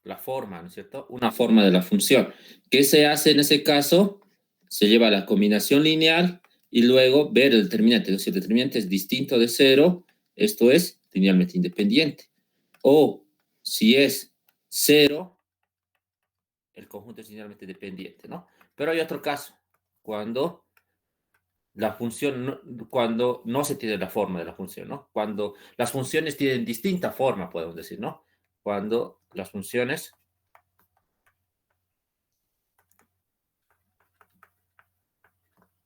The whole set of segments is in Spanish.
la forma, ¿no es cierto? Una forma de la función. ¿Qué se hace en ese caso? Se lleva la combinación lineal y luego ver el determinante. Si el determinante es distinto de cero, esto es linealmente independiente. O si es cero, el conjunto es linealmente dependiente, ¿no? Pero hay otro caso, cuando la función, cuando no se tiene la forma de la función, ¿no? Cuando las funciones tienen distinta forma, podemos decir, ¿no? Cuando las funciones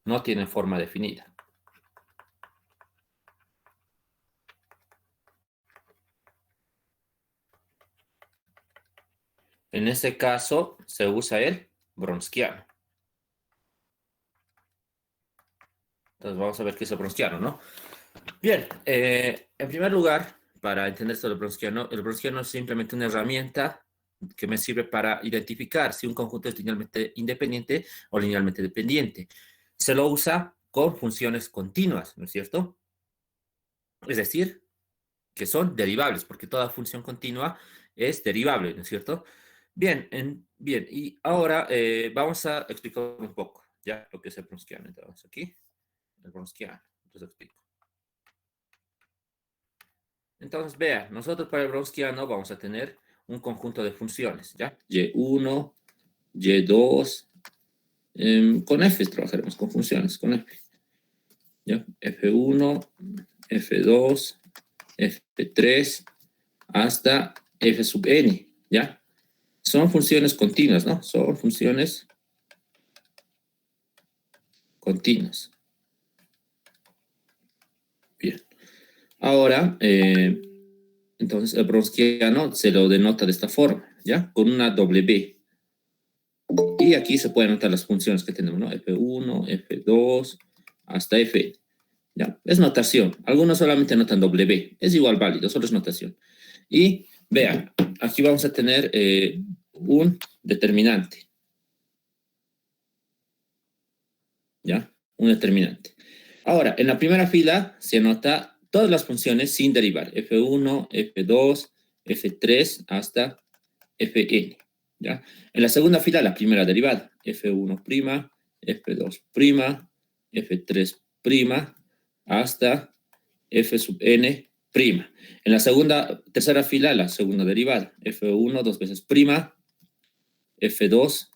no tienen forma definida. En ese caso se usa el Wronskiano. Entonces vamos a ver qué es el Wronskiano, ¿no? Bien, en primer lugar, para entender esto del el Wronskiano es simplemente una herramienta que me sirve para identificar si un conjunto es linealmente independiente o linealmente dependiente. Se lo usa con funciones continuas, ¿no es cierto? Es decir, que son derivables, porque toda función continua es derivable, ¿no es cierto? Bien, bien, y ahora vamos a explicar un poco, ya, lo que es el Wronskiano. Entonces, aquí, el Wronskiano, entonces explico. Entonces, vea, nosotros para el Wronskiano vamos a tener un conjunto de funciones, ¿ya? Y1, Y2, con F trabajaremos con funciones, con F, ¿ya? F1, F2, F3, hasta F sub n, ¿ya? Son funciones continuas, ¿no? Son funciones continuas. Bien. Ahora, entonces el Wronskiano se lo denota de esta forma, ¿ya? Con una W. Y aquí se pueden anotar las funciones que tenemos, ¿no? F1, F2, hasta Fn. ¿Ya? Es notación. Algunos solamente notan W. Es igual válido, solo es notación. Y vean, aquí vamos a tener un determinante. ¿Ya? Un determinante. Ahora, en la primera fila se anota todas las funciones sin derivar. F1, F2, F3, hasta Fn. ¿Ya? En la segunda fila, la primera derivada. F1', F2', F3', hasta F sub n'. En la tercera fila, la segunda derivada. F1 dos veces prima, F2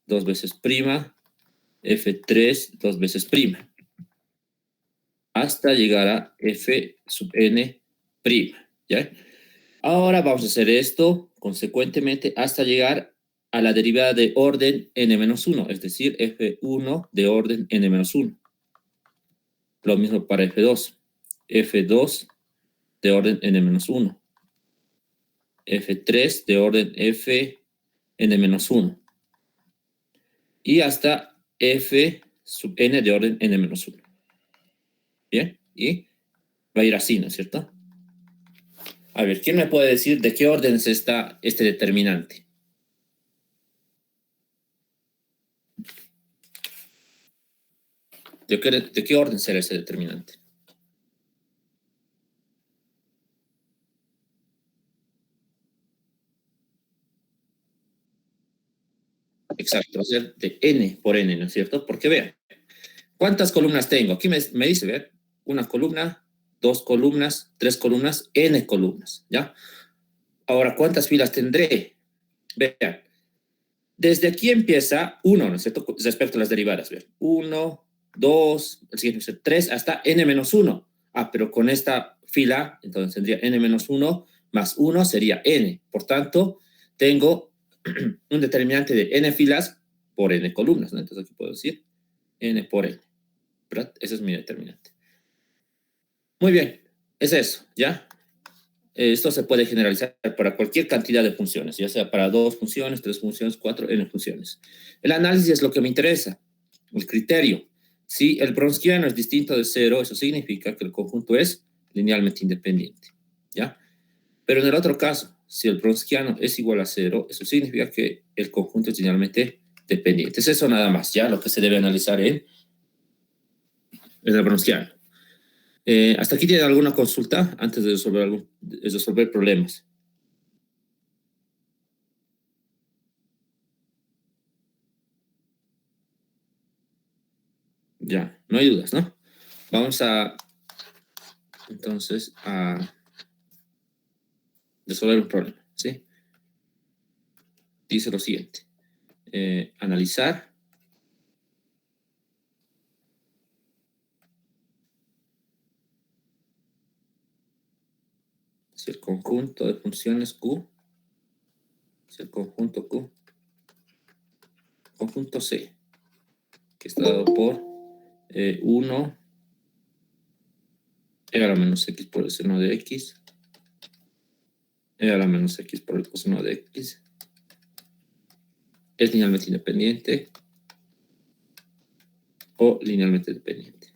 dos veces prima, F3 dos veces prima, hasta llegar a F sub n'. ¿Ya? Ahora vamos a hacer esto consecuentemente hasta llegar a la derivada de orden n-1, es decir, F1 de orden n-1. Lo mismo para F2. F2 de orden n-1. F3 de orden Fn-1. Y hasta F sub n de orden n-1. Bien, y va a ir así, ¿no es cierto? A ver, ¿quién me puede decir de qué orden está este determinante? ¿De qué orden será ese determinante? Exacto, va a ser de n por n, ¿no es cierto? Porque vean, ¿cuántas columnas tengo? Aquí me dice, ver, una columna, dos columnas, tres columnas, n columnas, ¿ya? Ahora, ¿cuántas filas tendré? Vean, desde aquí empieza 1, ¿no es cierto? Respecto a las derivadas, vean, 1, 2, el siguiente es 3, hasta n-1. Ah, pero con esta fila, entonces tendría n-1 más 1 sería n. Por tanto, tengo un determinante de n filas por n columnas, ¿no? Entonces aquí puedo decir n por n, ¿verdad? Ese es mi determinante. Muy bien, es eso, ¿ya? Esto se puede generalizar para cualquier cantidad de funciones, ya sea para 2 funciones, 3 funciones, 4, n funciones. El análisis es lo que me interesa, el criterio. Si el Wronskiano es distinto de 0, eso significa que el conjunto es linealmente independiente, ¿ya? Pero en el otro caso, si el Wronskiano es igual a 0, eso significa que el conjunto es linealmente dependiente. Es eso nada más, ¿ya? Lo que se debe analizar en el Wronskiano. ¿Hasta aquí tienen alguna consulta antes de resolver problemas? Ya, no hay dudas, ¿no? Vamos a, entonces, a resolver un problema, ¿sí? Dice lo siguiente. Analizar si el conjunto de funciones Q, si el conjunto Q, conjunto C, que está dado por 1 e a la menos x por el seno de x, e a la menos x por el coseno de x, es linealmente independiente o linealmente dependiente.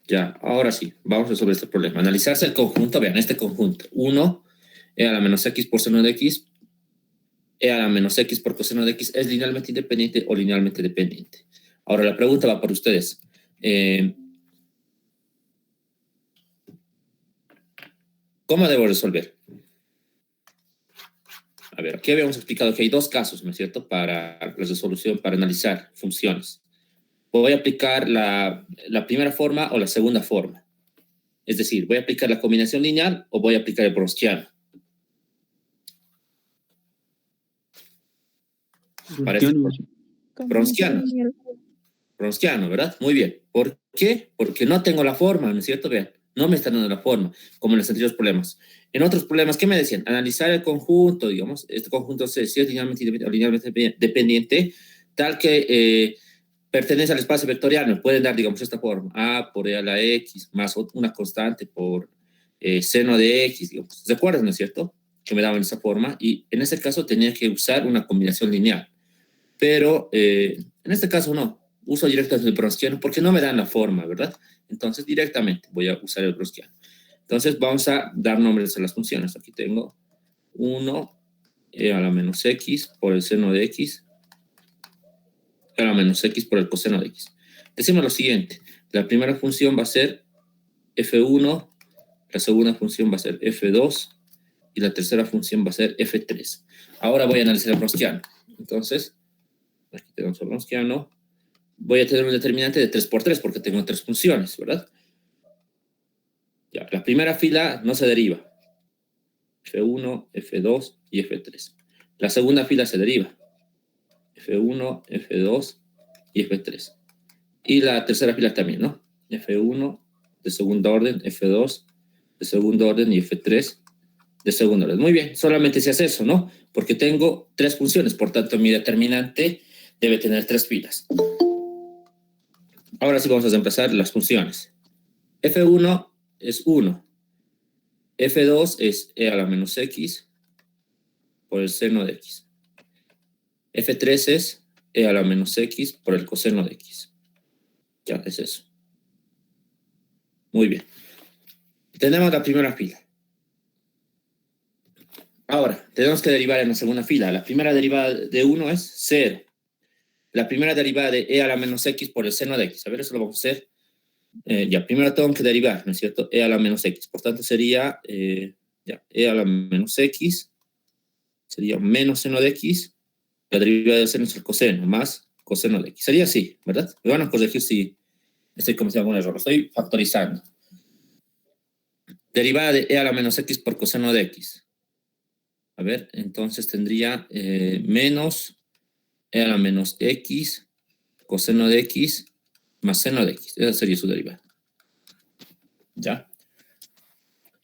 Ya, ahora sí, vamos a resolver este problema. Analizarse el conjunto, vean, este conjunto, 1 e a la menos x por seno de x, e a la menos x por coseno de x, ¿es linealmente independiente o linealmente dependiente? Ahora la pregunta va por ustedes. ¿Cómo debo resolver? A ver, aquí habíamos explicado que hay dos casos, ¿no es cierto?, para la resolución, para analizar funciones. Voy a aplicar la primera forma o la segunda forma. Es decir, ¿voy a aplicar la combinación lineal o voy a aplicar el Browniano? Para este Browniano. Browniano, ¿verdad? Muy bien. ¿Por qué? Porque no tengo la forma, ¿no es cierto? Vean, no me están dando la forma, como en los anteriores problemas. En otros problemas, ¿qué me decían? Analizar el conjunto, digamos, este conjunto C, si es linealmente independiente o linealmente dependiente, tal que pertenece al espacio vectorial. Me pueden dar, digamos, esta forma, A por E a la X, más una constante por seno de X, digamos. ¿Se acuerdan, no es cierto? Que me daban esa forma, y en ese caso tenía que usar una combinación lineal. Pero en este caso no, uso directamente el Browniano porque no me dan la forma, ¿verdad? Entonces directamente voy a usar el Browniano. Entonces vamos a dar nombres a las funciones. Aquí tengo 1 e a la menos x por el seno de x, e a la menos x por el coseno de x. Decimos lo siguiente, la primera función va a ser f1, la segunda función va a ser f2 y la tercera función va a ser f3. Ahora voy a analizar el Browniano. Entonces, aquí tenemos el Browniano. Voy a tener un determinante de 3 por 3 porque tengo tres funciones, ¿verdad? Ya, la primera fila no se deriva. F1, F2 y F3. La segunda fila se deriva. F1, F2 y F3. Y la tercera fila también, ¿no? F1 de segundo orden, F2 de segundo orden y F3 de segundo orden. Muy bien, solamente se hace eso, ¿no? Porque tengo tres funciones, por tanto mi determinante debe tener tres filas. Ahora sí vamos a empezar las funciones. F1 es 1. F2 es e a la menos x por el seno de x. F3 es e a la menos x por el coseno de x. Ya, es eso. Muy bien. Tenemos la primera fila. Ahora, tenemos que derivar en la segunda fila. La primera derivada de 1 es 0. La primera derivada de e a la menos x por el seno de x. A ver, eso lo vamos a hacer. Ya, primero tengo que derivar, ¿no es cierto? E a la menos x. Por tanto, sería ya, e a la menos x. Sería menos seno de x. La derivada del seno es el coseno, más coseno de x. Sería así, ¿verdad? Me van a corregir si estoy cometiendo algún error. Lo estoy factorizando. Derivada de e a la menos x por coseno de x. A ver, entonces tendría menos e a la menos x coseno de x más seno de x. Esa sería su derivada. ¿Ya?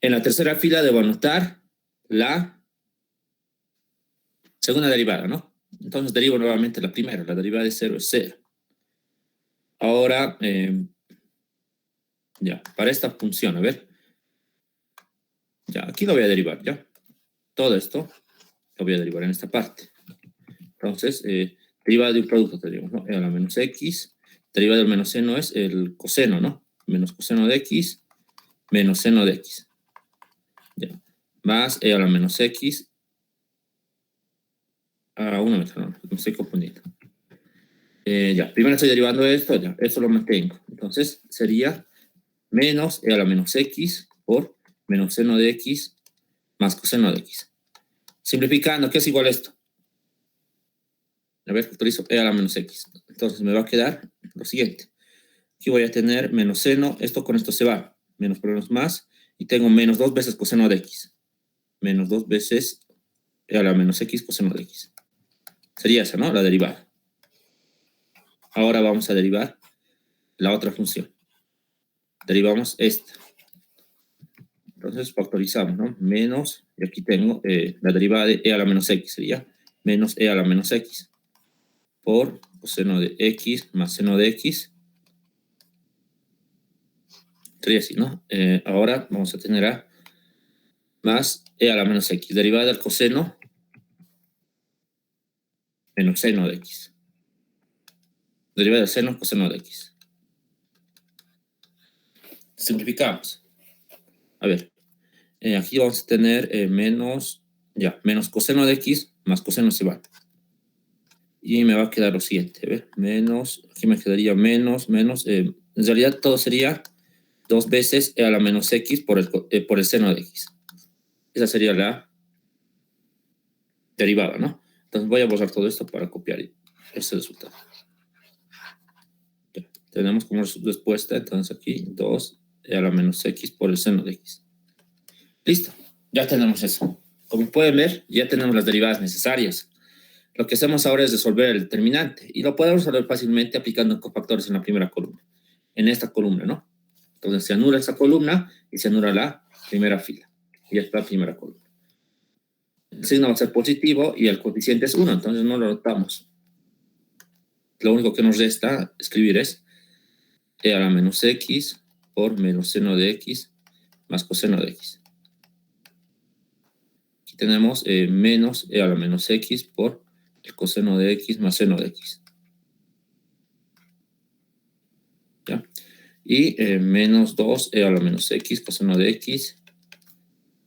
En la tercera fila debo anotar la segunda derivada, ¿no? Entonces derivo nuevamente la primera. La derivada de 0 es 0. Ahora, ya, para esta función, a ver. Ya, aquí lo voy a derivar, ¿ya? Todo esto lo voy a derivar en esta parte. Entonces, derivada de un producto tenemos, ¿no? E a la menos x. Derivada del menos seno es el coseno, ¿no? Menos coseno de x menos seno de x. Ya. Más e a la menos x. Una vez, no, me estoy confundiendo. Ya, primero estoy derivando esto, ya, esto lo mantengo. Entonces, sería menos e a la menos x por menos seno de x más coseno de x. Simplificando, ¿qué es igual a esto? A ver, factorizo e a la menos x. Entonces me va a quedar lo siguiente. Aquí voy a tener menos seno, esto con esto se va, menos por menos más, y tengo menos 2 veces coseno de x. Menos 2 veces e a la menos x coseno de x. Sería esa, ¿no? La derivada. Ahora vamos a derivar la otra función. Derivamos esta. Entonces factorizamos, ¿no? Menos, y aquí tengo la derivada de e a la menos x, sería menos e a la menos x por coseno de x más seno de x. Sería así, ¿no? Ahora vamos a tener a más e a la menos x, derivada del coseno menos seno de x. Derivada del seno coseno de x. Simplificamos. A ver, aquí vamos a tener menos, menos coseno de x más coseno se va. Y me va a quedar lo siguiente, a ver, menos, aquí me quedaría menos, en realidad todo sería 2 veces e a la menos x por el seno de x. Esa sería la derivada, ¿no? Entonces voy a borrar todo esto para copiar este resultado. Ya, tenemos como respuesta, entonces aquí 2 e a la menos x por el seno de x. Listo, ya tenemos eso. Como pueden ver, ya tenemos las derivadas necesarias. Lo que hacemos ahora es resolver el determinante y lo podemos resolver fácilmente aplicando cofactores en la primera columna. En esta columna, ¿no? Entonces se anula esta columna y se anula la primera fila. Y ya está la primera columna. El signo va a ser positivo y el coeficiente es 1, entonces no lo notamos. Lo único que nos resta escribir es e a la menos x por menos seno de x más coseno de x. Aquí tenemos menos e a la menos x por el coseno de x más seno de x. ¿Ya? Y menos 2 e a la menos x coseno de x,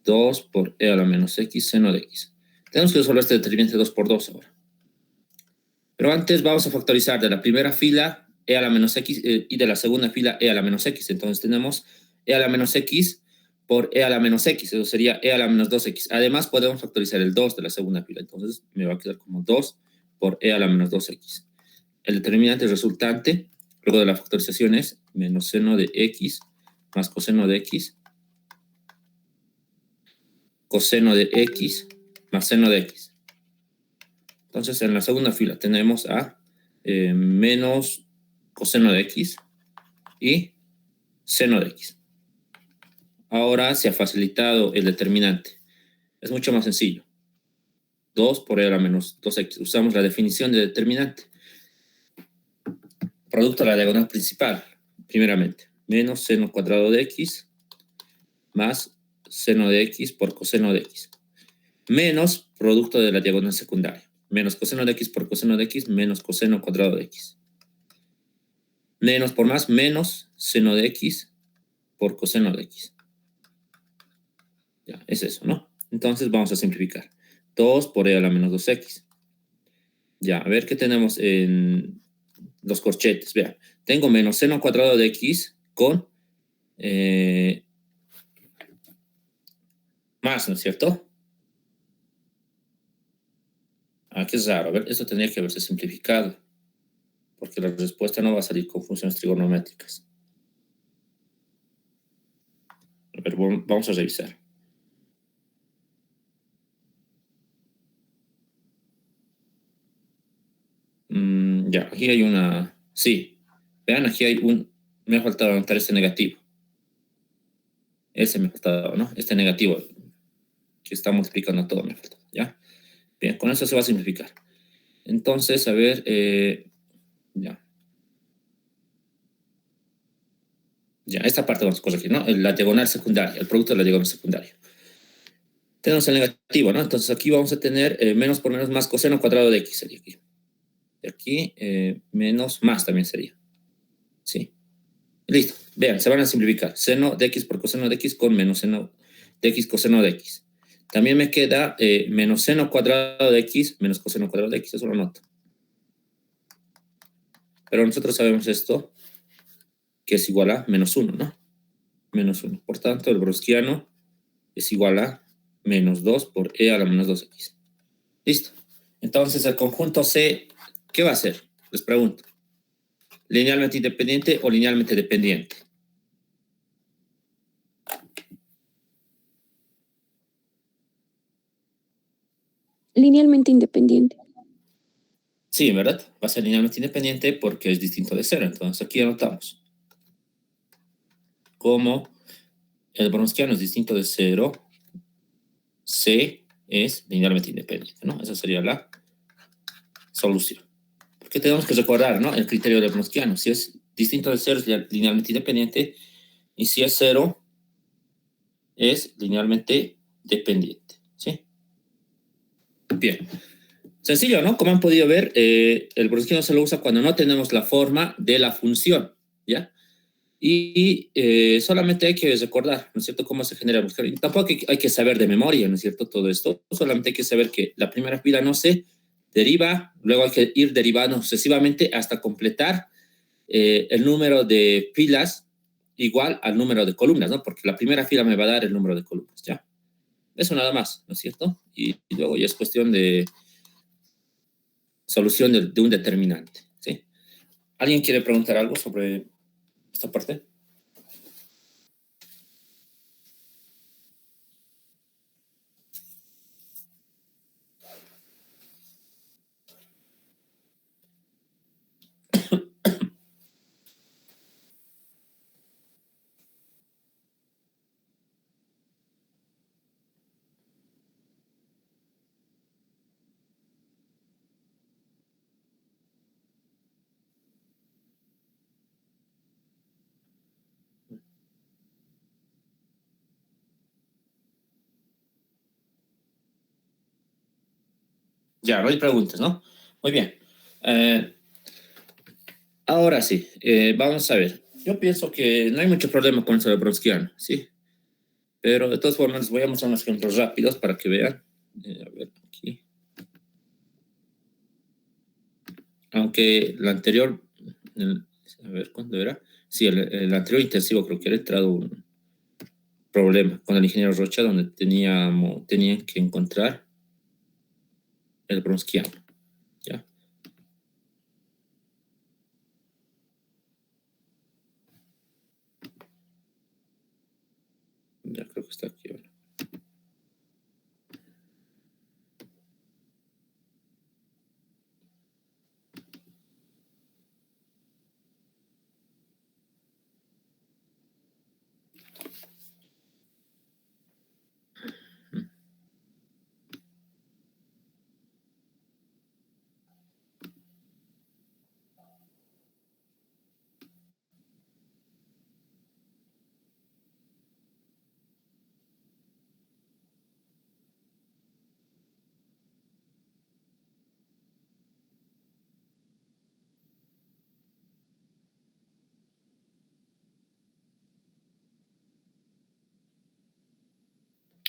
2 por e a la menos x seno de x. Tenemos que resolver este determinante 2 por 2 ahora. Pero antes vamos a factorizar de la primera fila e a la menos x y de la segunda fila e a la menos x. Entonces tenemos e a la menos x por e a la menos x. Eso sería e a la menos 2x. Además podemos factorizar el 2 de la segunda fila. Entonces me va a quedar como 2 por e a la menos 2x. El determinante resultante, luego de la factorización, es menos seno de x más coseno de x, coseno de x más seno de x. Entonces, en la segunda fila tenemos a menos coseno de x y seno de x. Ahora se ha facilitado el determinante. Es mucho más sencillo. 2 por e a la menos 2x. Usamos la definición de determinante. Producto de la diagonal principal, primeramente. Menos seno cuadrado de x más seno de x por coseno de x. Menos producto de la diagonal secundaria. Menos coseno de x por coseno de x menos coseno cuadrado de x. Menos por más, menos seno de x por coseno de x. Ya, es eso, ¿no? Entonces vamos a simplificar. 2 por e a la menos 2x. Ya, a ver qué tenemos en los corchetes. Vea, tengo menos seno cuadrado de x con más, ¿no es cierto? Ah, qué raro. A ver, esto tendría que haberse simplificado, porque la respuesta no va a salir con funciones trigonométricas. A ver, vamos a revisar. Ya, aquí hay una... Sí, vean, aquí hay un... Me ha faltado anotar este negativo. Ese me ha faltado, ¿no? Este negativo que está multiplicando todo me ha faltado, ¿ya? Bien, con eso se va a simplificar. Entonces, a ver, ya. Ya, esta parte vamos a corregir, ¿no? La diagonal secundaria, el producto de la diagonal secundaria. Tenemos el negativo, ¿no? Entonces aquí vamos a tener menos por menos más coseno cuadrado de x sería aquí. Y aquí menos más también sería. ¿Sí? Listo. Vean, se van a simplificar. Seno de x por coseno de x con menos seno de x coseno de x. También me queda menos seno cuadrado de x menos coseno cuadrado de x. Eso lo noto. Pero nosotros sabemos esto, que es igual a menos 1, ¿no? Menos 1. Por tanto, el browskiano es igual a menos 2 por e a la menos 2x. Listo. Entonces, el conjunto C ¿Qué va a hacer? Les pregunto. ¿Linealmente independiente o linealmente dependiente? Linealmente independiente. Sí, ¿verdad? Va a ser linealmente independiente porque es distinto de cero. Entonces aquí anotamos. Como el browniano es distinto de cero, C es linealmente independiente, ¿no? Esa sería la solución. Porque tenemos que recordar, ¿no? El criterio de browniano. Si es distinto de cero, es linealmente independiente. Y si es cero, es linealmente dependiente, ¿sí? Bien. Sencillo, ¿no? Como han podido ver, el browniano se lo usa cuando no tenemos la forma de la función, ¿ya? Y solamente hay que recordar, ¿no es cierto?, cómo se genera el browniano. Y tampoco hay que saber de memoria, ¿no es cierto?, todo esto. Solamente hay que saber que la primera fila no se deriva, luego hay que ir derivando sucesivamente hasta completar el número de filas igual al número de columnas, ¿no? Porque la primera fila me va a dar el número de columnas, ¿ya? Eso nada más, ¿no es cierto? Y luego ya es cuestión de solución de un determinante, ¿sí? ¿Alguien quiere preguntar algo sobre esta parte? Ya, no hay preguntas, ¿no? Muy bien. Eh, Ahora sí, vamos a ver. Yo pienso que no hay mucho problema con eso de browniano, ¿sí? Pero de todas formas, les voy a mostrar unos ejemplos rápidos para que vean. A ver, aquí. Aunque la anterior, a ver, ¿cuándo era? Sí, el anterior intensivo creo que era entrado un problema con el ingeniero Rocha, donde tenían que encontrar el browniano, ¿ya? Ya creo que está aquí ahora.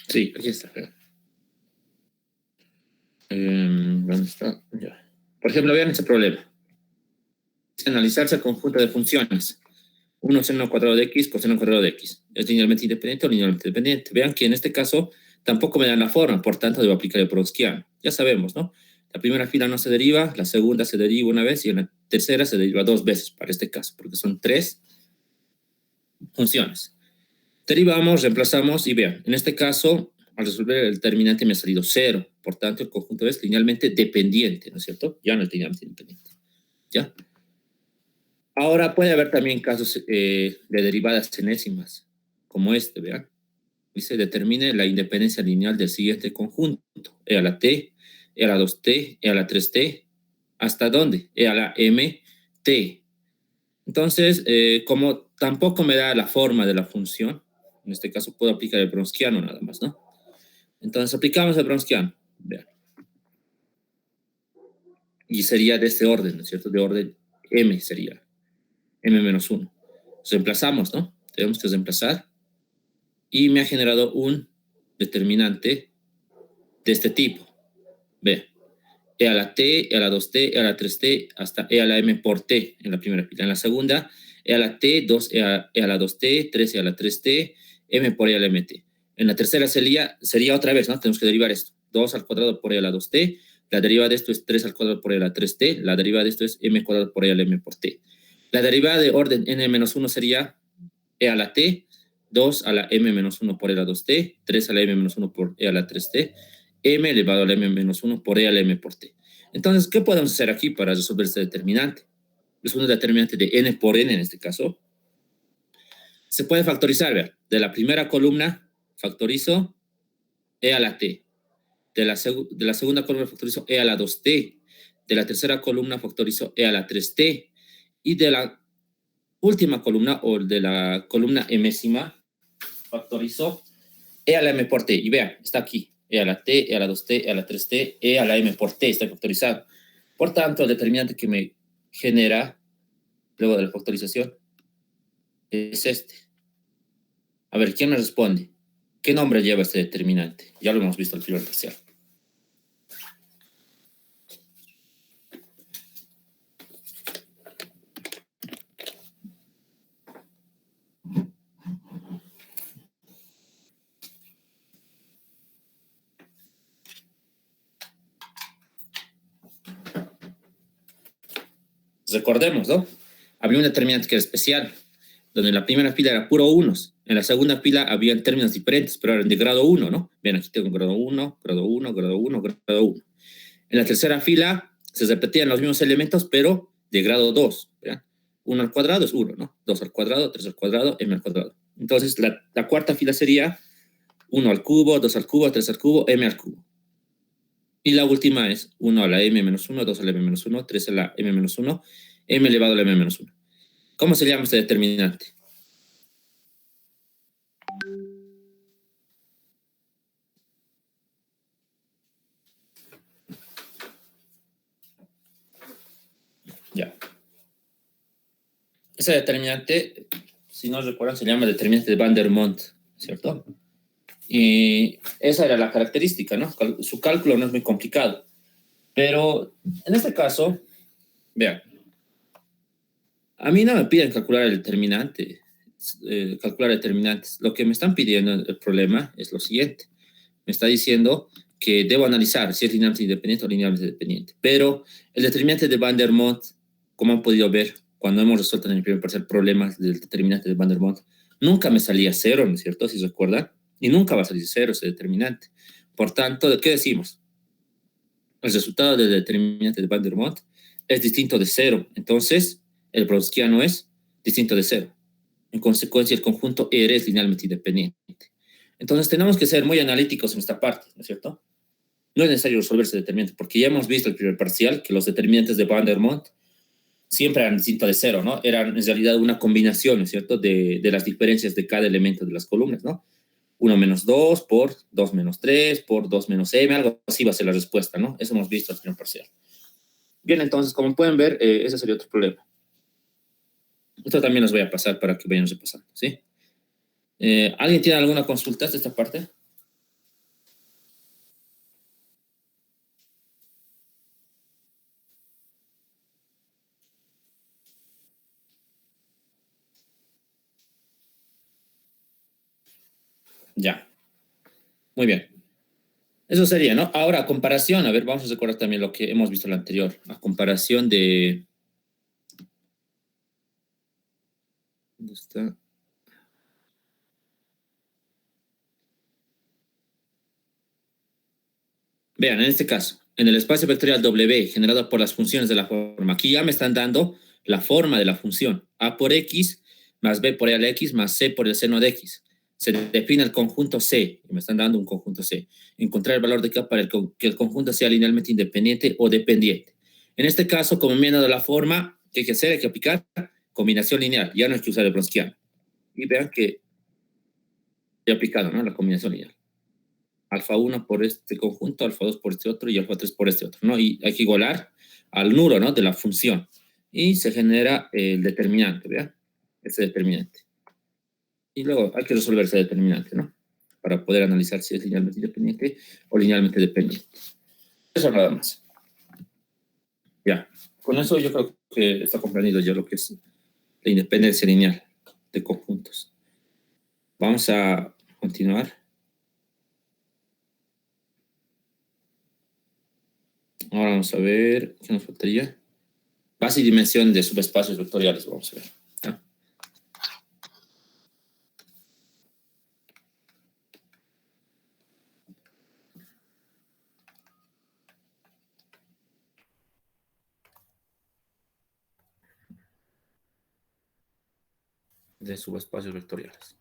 Sí, aquí está. ¿Dónde está? Ya. Por ejemplo, vean este problema. Analizarse el conjunto de funciones. 1 seno cuadrado de x, coseno cuadrado de x. ¿Es linealmente independiente o linealmente dependiente? Vean que en este caso tampoco me dan la forma, por tanto debo aplicar el browniano. Ya sabemos, ¿no? La primera fila no se deriva, la segunda se deriva una vez y en la tercera se deriva dos veces para este caso, porque son tres funciones. Derivamos, reemplazamos y vean, en este caso, al resolver el determinante me ha salido cero. Por tanto, el conjunto es linealmente dependiente, ¿no es cierto? Ya no es linealmente independiente. ¿Ya? Ahora puede haber también casos de derivadas enésimas, como este, vean. Dice, determine la independencia lineal del siguiente conjunto. E a la t, e a la 2t, e a la 3t. ¿Hasta dónde? E a la mt. Entonces, como tampoco me da la forma de la función, en este caso puedo aplicar el browniano nada más, ¿no? Entonces aplicamos el browniano. Vean. Y sería de este orden, ¿no es cierto? De orden m sería m-1. Reemplazamos, ¿no? Tenemos que reemplazar y me ha generado un determinante de este tipo. Ve, e a la t, e a la 2t, e a la 3t, hasta e a la m por t en la primera fila. En la segunda, e a la t, 2 e a la 2t, 3 e a la 3t, m por e a la mt. En la tercera sería otra vez, ¿no? Tenemos que derivar esto. 2 al cuadrado por e a la 2t, La derivada de esto es 3 al cuadrado por e a la 3t. La derivada de esto es m cuadrado por e a la m por t. La derivada de orden n-1 sería e a la t, 2 a la m-1 por e a la 2t, 3 a la m-1 por e a la 3t, m elevado a la m-1 por e a la m por t. Entonces, ¿qué podemos hacer aquí para resolver este determinante? Es un determinante de n por n en este caso. Se puede factorizar, vean. De la primera columna factorizo e a la t. De la segunda columna factorizo e a la 2t. De la tercera columna factorizo e a la 3t. Y de la última columna, o de la columna mésima, factorizo e a la m por t. Y vean, está aquí. E a la t, e a la 2t, e a la 3t, e a la m por t. Está factorizado. Por tanto, el determinante que me genera luego de la factorización es este. A ver, ¿quién me responde? ¿Qué nombre lleva este determinante? Ya lo hemos visto al primer parcial. Recordemos, ¿no? Había un determinante que era especial, donde en la primera fila era puro unos. En la segunda fila habían términos diferentes, pero eran de grado 1, ¿no? Ven, aquí tengo grado 1, grado 1, grado 1, grado 1. En la tercera fila se repetían los mismos elementos, pero de grado 2. ¿Vean? 1 al cuadrado es 1, ¿no? 2 al cuadrado, 3 al cuadrado, m al cuadrado. Entonces, la cuarta fila sería 1 al cubo, 2 al cubo, 3 al cubo, m al cubo. Y la última es 1 a la m-1, 2 a la m-1, 3 a la m-1, m elevado a la m-1. ¿Cómo se llama este determinante? Ya. Ese determinante, si no recuerdan, se llama determinante de Van der Monde, ¿cierto? Y esa era la característica, ¿no? Su cálculo no es muy complicado. Pero en este caso, vean, a mí no me piden calcular el determinante, calcular determinantes. Lo que me están pidiendo, el problema es lo siguiente. Me está diciendo que debo analizar si es linealmente independiente o linealmente dependiente. Pero el determinante de Van der Monde, como han podido ver, cuando hemos resuelto en el primer parcial problemas del determinante de Van der Monde, nunca me salía cero, ¿no es cierto? Si se recuerdan. Y nunca va a salir cero ese determinante. Por tanto, ¿de qué decimos? El resultado del determinante de Van der Monde es distinto de cero. Entonces, el browskiano es distinto de cero. En consecuencia, el conjunto R es linealmente independiente. Entonces, tenemos que ser muy analíticos en esta parte, ¿no es cierto? No es necesario resolver ese determinante, porque ya hemos visto el primer parcial que los determinantes de Van der Monde siempre eran distintos de cero, ¿no? Eran en realidad una combinación, ¿no es cierto?, de las diferencias de cada elemento de las columnas, ¿no? 1 menos 2 por 2 menos 3 por 2 menos m, algo así va a ser la respuesta, ¿no? Eso hemos visto al primer parcial. Bien, entonces, como pueden ver, ese sería otro problema. Esto también los voy a pasar para que vayan repasando, ¿sí? ¿Alguien tiene alguna consulta de esta parte? Ya. Muy bien. Eso sería, ¿no? Ahora, a comparación, a ver, vamos a recordar también lo que hemos visto en la anterior. A comparación de... ¿Dónde está? Vean, en este caso, en el espacio vectorial W generado por las funciones de la forma, aquí ya me están dando la forma de la función. A por X más B por E a la X más C por el seno de X. Se define el conjunto C, y me están dando un conjunto C. Encontrar el valor de K para que el conjunto sea linealmente independiente o dependiente. En este caso, como me han dado la forma, ¿qué hay que hacer? Hay que aplicar combinación lineal. Ya no hay que usar el Browskiano. Y vean que he aplicado, ¿no? La combinación lineal. Alfa 1 por este conjunto, alfa 2 por este otro y alfa 3 por este otro, ¿no? Y hay que igualar al nulo, ¿no? De la función. Y se genera el determinante, ¿vean? Ese determinante. Y luego hay que resolver ese determinante, ¿no? Para poder analizar si es linealmente independiente o linealmente dependiente. Eso nada más. Ya. Con eso yo creo que está comprendido ya lo que es la independencia lineal de conjuntos. Vamos a continuar. Ahora vamos a ver, ¿qué nos faltaría? Base y dimensión de subespacios vectoriales, vamos a ver. ¿Ya? De subespacios vectoriales.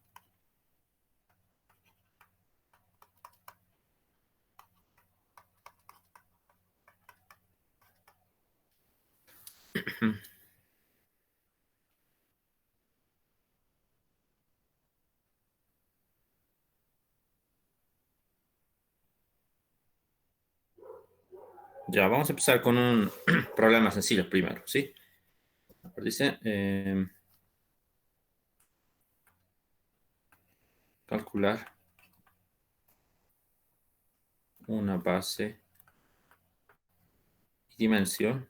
Ya, vamos a empezar con un problema sencillo primero, ¿sí? Dice, calcular una base y dimensión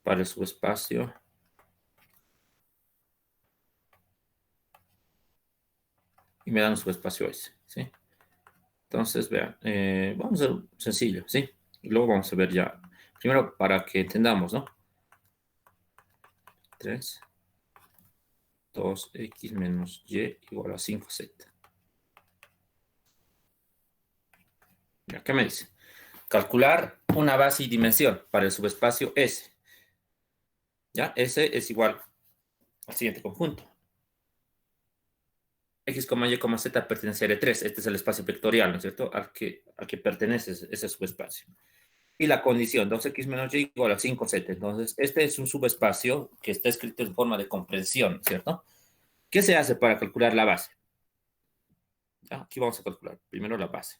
para el subespacio y me dan un subespacio S, ¿sí? Entonces, vean, vamos a hacer sencillo, ¿sí? Y luego vamos a ver ya, primero para que entendamos, ¿no? 3, 2x menos y igual a 5z. Mira, ¿qué me dice? Calcular una base y dimensión para el subespacio S. ¿Ya? S es igual al siguiente conjunto. X, Y, Z pertenece a R3. Este es el espacio vectorial, ¿no es cierto? Al que pertenece ese subespacio. Y la condición, 2x menos y igual a 5z. Entonces, este es un subespacio que está escrito en forma de comprensión, ¿cierto? ¿Qué se hace para calcular la base? ¿Ya? Aquí vamos a calcular primero la base.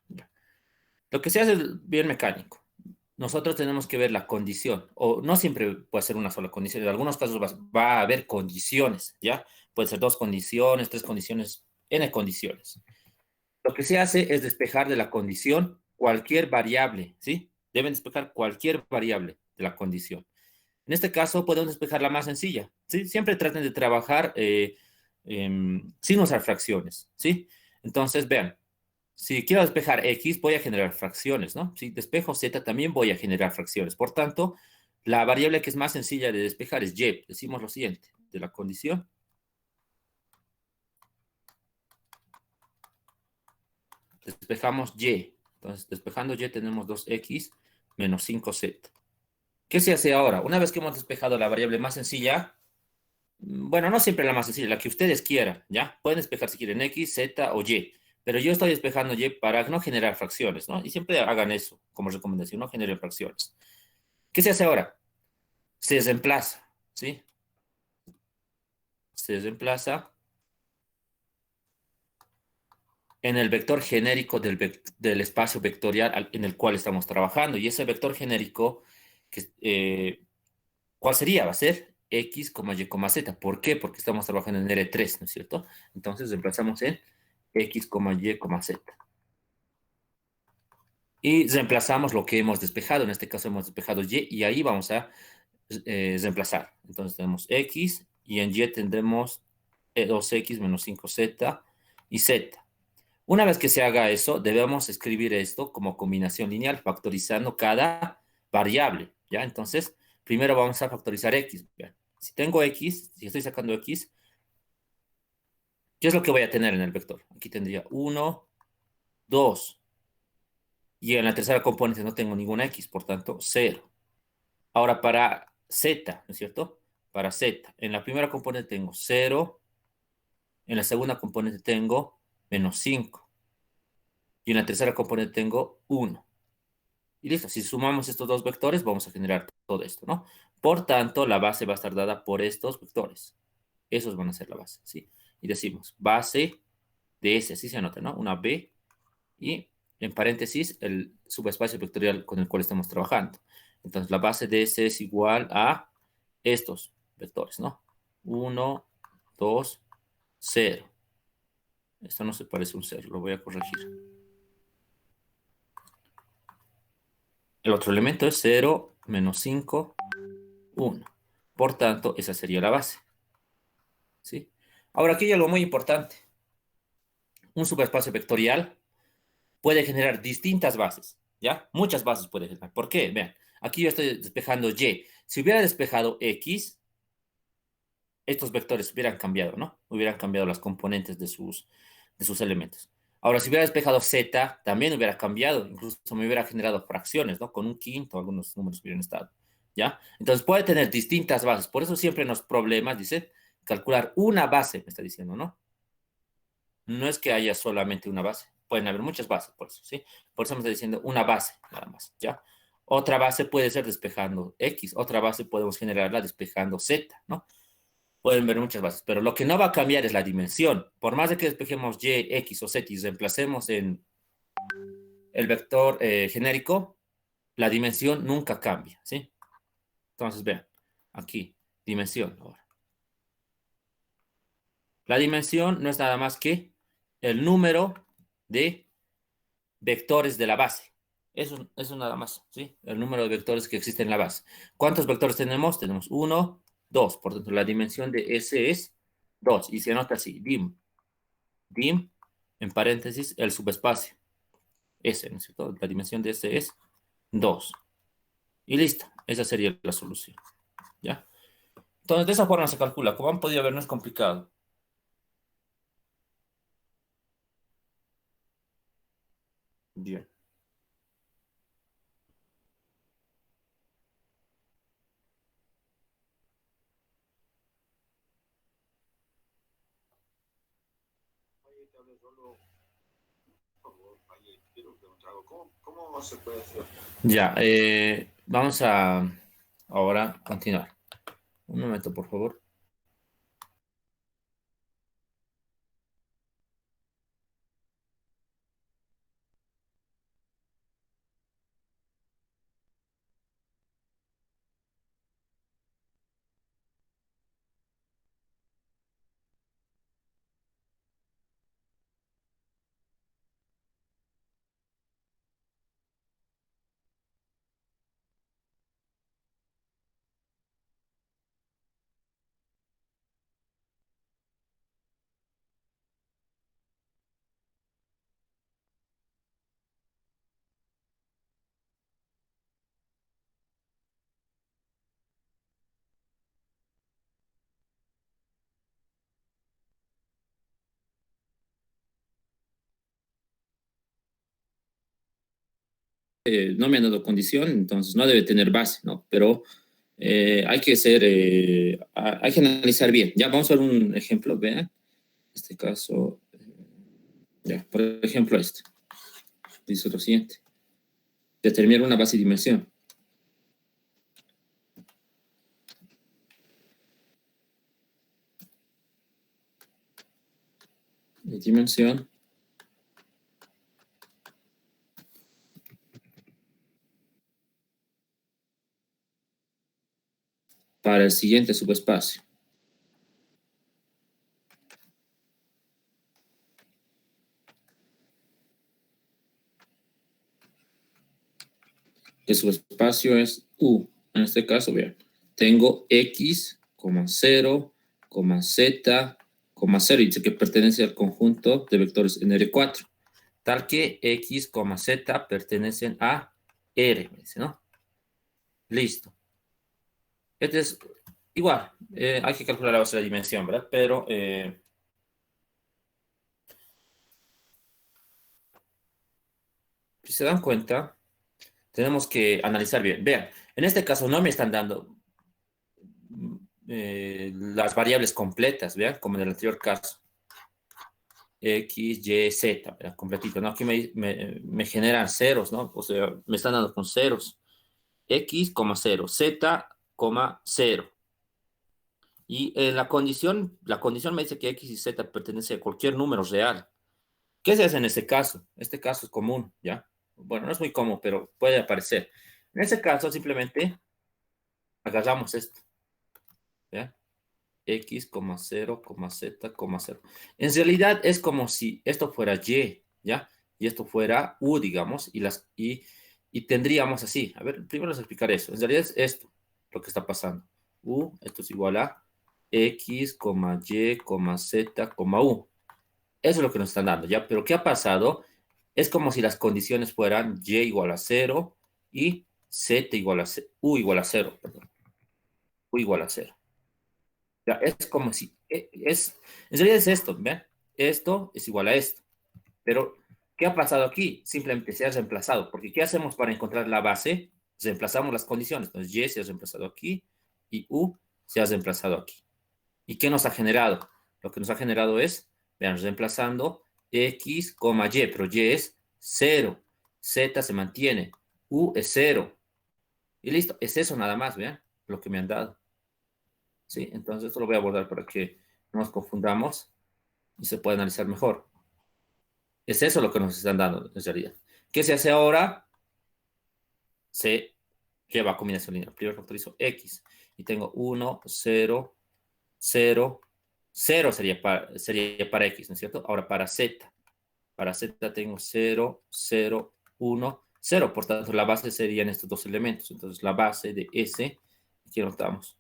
¿Ya? Lo que se hace es bien mecánico. Nosotros tenemos que ver la condición, o no siempre puede ser una sola condición, en algunos casos va a haber condiciones, ¿ya? Puede ser 2 condiciones, 3 condiciones, n condiciones. Lo que se hace es despejar de la condición cualquier variable, ¿sí? Deben despejar cualquier variable de la condición. En este caso, podemos despejar la más sencilla, ¿sí? Siempre traten de trabajar sin usar fracciones, ¿sí? Entonces, vean, si quiero despejar X, voy a generar fracciones, ¿no? Si despejo Z, también voy a generar fracciones. Por tanto, la variable que es más sencilla de despejar es Y. Decimos lo siguiente, de la condición. Despejamos Y. Entonces, despejando Y tenemos 2X menos 5Z. ¿Qué se hace ahora? Una vez que hemos despejado la variable más sencilla, bueno, no siempre la más sencilla, la que ustedes quieran, ¿ya? Pueden despejar si quieren X, Z o Y. Pero yo estoy despejando Y para no generar fracciones, ¿no? Y siempre hagan eso como recomendación, no generen fracciones. ¿Qué se hace ahora? Se reemplaza, ¿sí? Se reemplaza en el vector genérico del espacio vectorial en el cual estamos trabajando. Y ese vector genérico, ¿cuál sería? Va a ser X, Y, Z. ¿Por qué? Porque estamos trabajando en R3, ¿no es cierto? Entonces reemplazamos en X, Y, Z. Y reemplazamos lo que hemos despejado. En este caso hemos despejado Y ahí vamos a reemplazar. Entonces tenemos X y en Y tendremos 2X menos 5Z y Z. Una vez que se haga eso, debemos escribir esto como combinación lineal, factorizando cada variable, ¿ya? Entonces, primero vamos a factorizar X. ¿Ya? Si tengo X, si estoy sacando X, ¿qué es lo que voy a tener en el vector? Aquí tendría 1, 2, y en la tercera componente no tengo ninguna X, por tanto, 0. Ahora para Z, ¿no es cierto? Para Z, en la primera componente tengo 0, en la segunda componente tengo menos 5, y en la tercera componente tengo 1. Y listo, si sumamos estos dos vectores, vamos a generar todo esto, ¿no? Por tanto, la base va a estar dada por estos vectores. Esos van a ser la base, ¿sí? Y decimos, base de S, así se anota, ¿no? Una B y en paréntesis el subespacio vectorial con el cual estamos trabajando. Entonces, la base de S es igual a estos vectores, ¿no? 1, 2, 0. Esto no se parece a un 0, lo voy a corregir. El otro elemento es 0, menos 5, 1. Por tanto, esa sería la base. ¿Sí? Ahora aquí hay algo muy importante. un subespacio vectorial puede generar distintas bases, ¿ya? Muchas bases puede generar. ¿Por qué? Vean, aquí yo estoy despejando Y. Si hubiera despejado X, estos vectores hubieran cambiado, ¿no? Hubieran cambiado las componentes de sus elementos. Ahora, si hubiera despejado Z, también hubiera cambiado, incluso me hubiera generado fracciones, ¿no? Con un quinto, algunos números hubieran estado, ¿ya? Entonces puede tener distintas bases. Por eso siempre en los problemas dice calcular una base, me está diciendo, ¿no? No es que haya solamente una base, pueden haber muchas bases, por eso, ¿sí? Por eso me está diciendo una base, nada más, ¿ya? Otra base puede ser despejando X, otra base podemos generarla despejando Z, ¿no? Pueden ver muchas bases, pero lo que no va a cambiar es la dimensión. Por más de que despejemos Y, X o Z y reemplacemos en el vector genérico, la dimensión nunca cambia, ¿sí? Entonces, vean, aquí, dimensión ahora. La dimensión no es nada más que el número de vectores de la base. Eso nada más, ¿sí? El número de vectores que existen en la base. ¿Cuántos vectores tenemos? Tenemos uno, dos. Por tanto, la dimensión de S es 2. Y se anota así, dim, en paréntesis, el subespacio. S, ¿no es cierto? La dimensión de S es 2. Y listo. Esa sería la solución. ¿Ya? Entonces, de esa forma se calcula. Como han podido ver, no es complicado. Bien. ¿Cómo se puede hacer? Ya, vamos a ahora continuar. Un momento, por favor. No me han dado condición, entonces no debe tener base, ¿no? Pero hay que analizar bien. Ya vamos a ver un ejemplo, vean. En este caso, ya, por ejemplo, dice lo siguiente: determinar una base y dimensión. Dimensión para el siguiente subespacio. El subespacio es U. En este caso, vean, tengo X, 0, Z, 0, y dice que pertenece al conjunto de vectores en R4, tal que X, Z pertenecen a R, me dice, ¿no? Listo. Este es igual, hay que calcular la base de la dimensión, ¿verdad? Pero si se dan cuenta, tenemos que analizar bien. Vean, en este caso no me están dando las variables completas, vean, como en el anterior caso. X, Y, Z, ¿verdad? Completito, ¿no? Aquí me generan ceros, ¿no? O sea, me están dando con ceros. X, 0, Z, 0. Y la condición me dice que X y Z pertenecen a cualquier número real. ¿Qué se hace en este caso? Este caso es común, ¿ya? Bueno, no es muy común, pero puede aparecer. En este caso, simplemente agarramos esto, ¿ya? X, 0, Z, 0. En realidad es como si esto fuera Y, ¿ya? Y esto fuera U, digamos, y tendríamos así. A ver, primero les explicar eso. En realidad es esto lo que está pasando. U, esto es igual a X, Y, Z, U. Eso es lo que nos están dando, ¿ya? Pero ¿qué ha pasado? Es como si las condiciones fueran y igual a cero y z igual a u igual a cero, perdón, u igual a cero. Ya, es como si, en realidad es esto, ¿ven? Esto es igual a esto. Pero, ¿qué ha pasado aquí? Simplemente se ha reemplazado, porque ¿qué hacemos para encontrar la base? Reemplazamos las condiciones. Entonces, y se ha reemplazado aquí y u se ha reemplazado aquí. ¿Y qué nos ha generado? Lo que nos ha generado es, vean, reemplazando x, y, pero y es cero, z se mantiene, u es cero. Y listo, es eso nada más, vean, lo que me han dado. ¿Sí? Entonces, esto lo voy a abordar para que no nos confundamos y se pueda analizar mejor. Es eso lo que nos están dando en realidad. ¿Qué se hace ahora? Se lleva a combinación lineal. Primero factorizo x y tengo 1, 0, 0, 0 sería para x, ¿no es cierto? Ahora para z tengo 0, 0, 1, 0. Por tanto, la base serían estos dos elementos. Entonces, la base de S, aquí anotamos,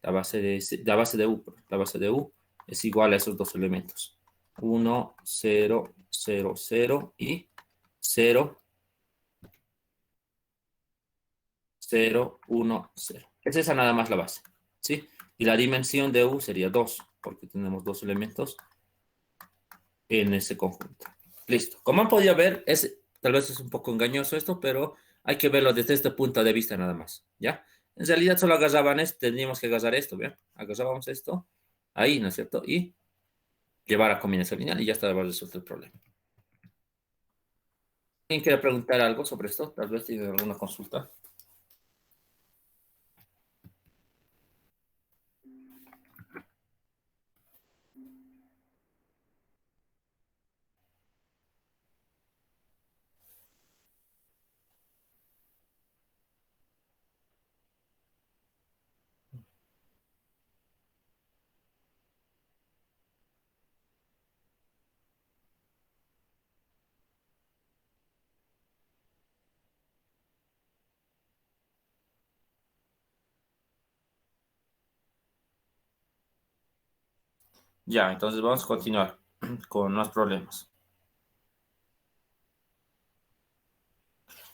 la base de U es igual a esos dos elementos. 1, 0, 0, 0 y 0, 0, 1, 0. Es esa nada más la base, ¿sí? Y la dimensión de U sería 2, porque tenemos dos elementos en ese conjunto. Listo. Como han podido ver, tal vez es un poco engañoso esto, pero hay que verlo desde este punto de vista nada más, ¿ya? En realidad solo agarraban esto, teníamos que agarrar esto, ¿vean? Agarrábamos esto, ahí, ¿no es cierto? Y llevar a combinación lineal y ya está resuelto el problema. ¿Alguien quiere preguntar algo sobre esto? Tal vez tiene alguna consulta. Ya, entonces vamos a continuar con más problemas.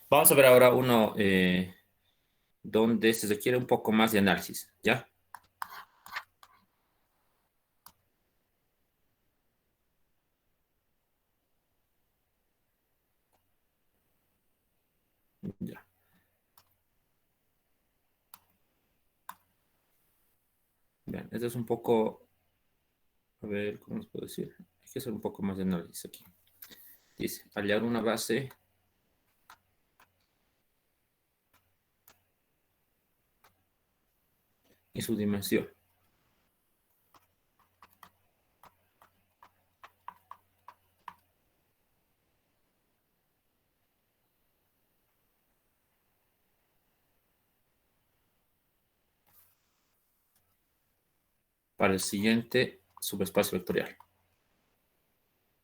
Vamos a ver ahora uno donde se requiere un poco más de análisis, ¿ya? Ya. Bien, este es un poco, a ver, ¿cómo les puedo decir? Hay que hacer un poco más de análisis aquí. Dice, hallar una base y su dimensión. Para el siguiente subespacio vectorial.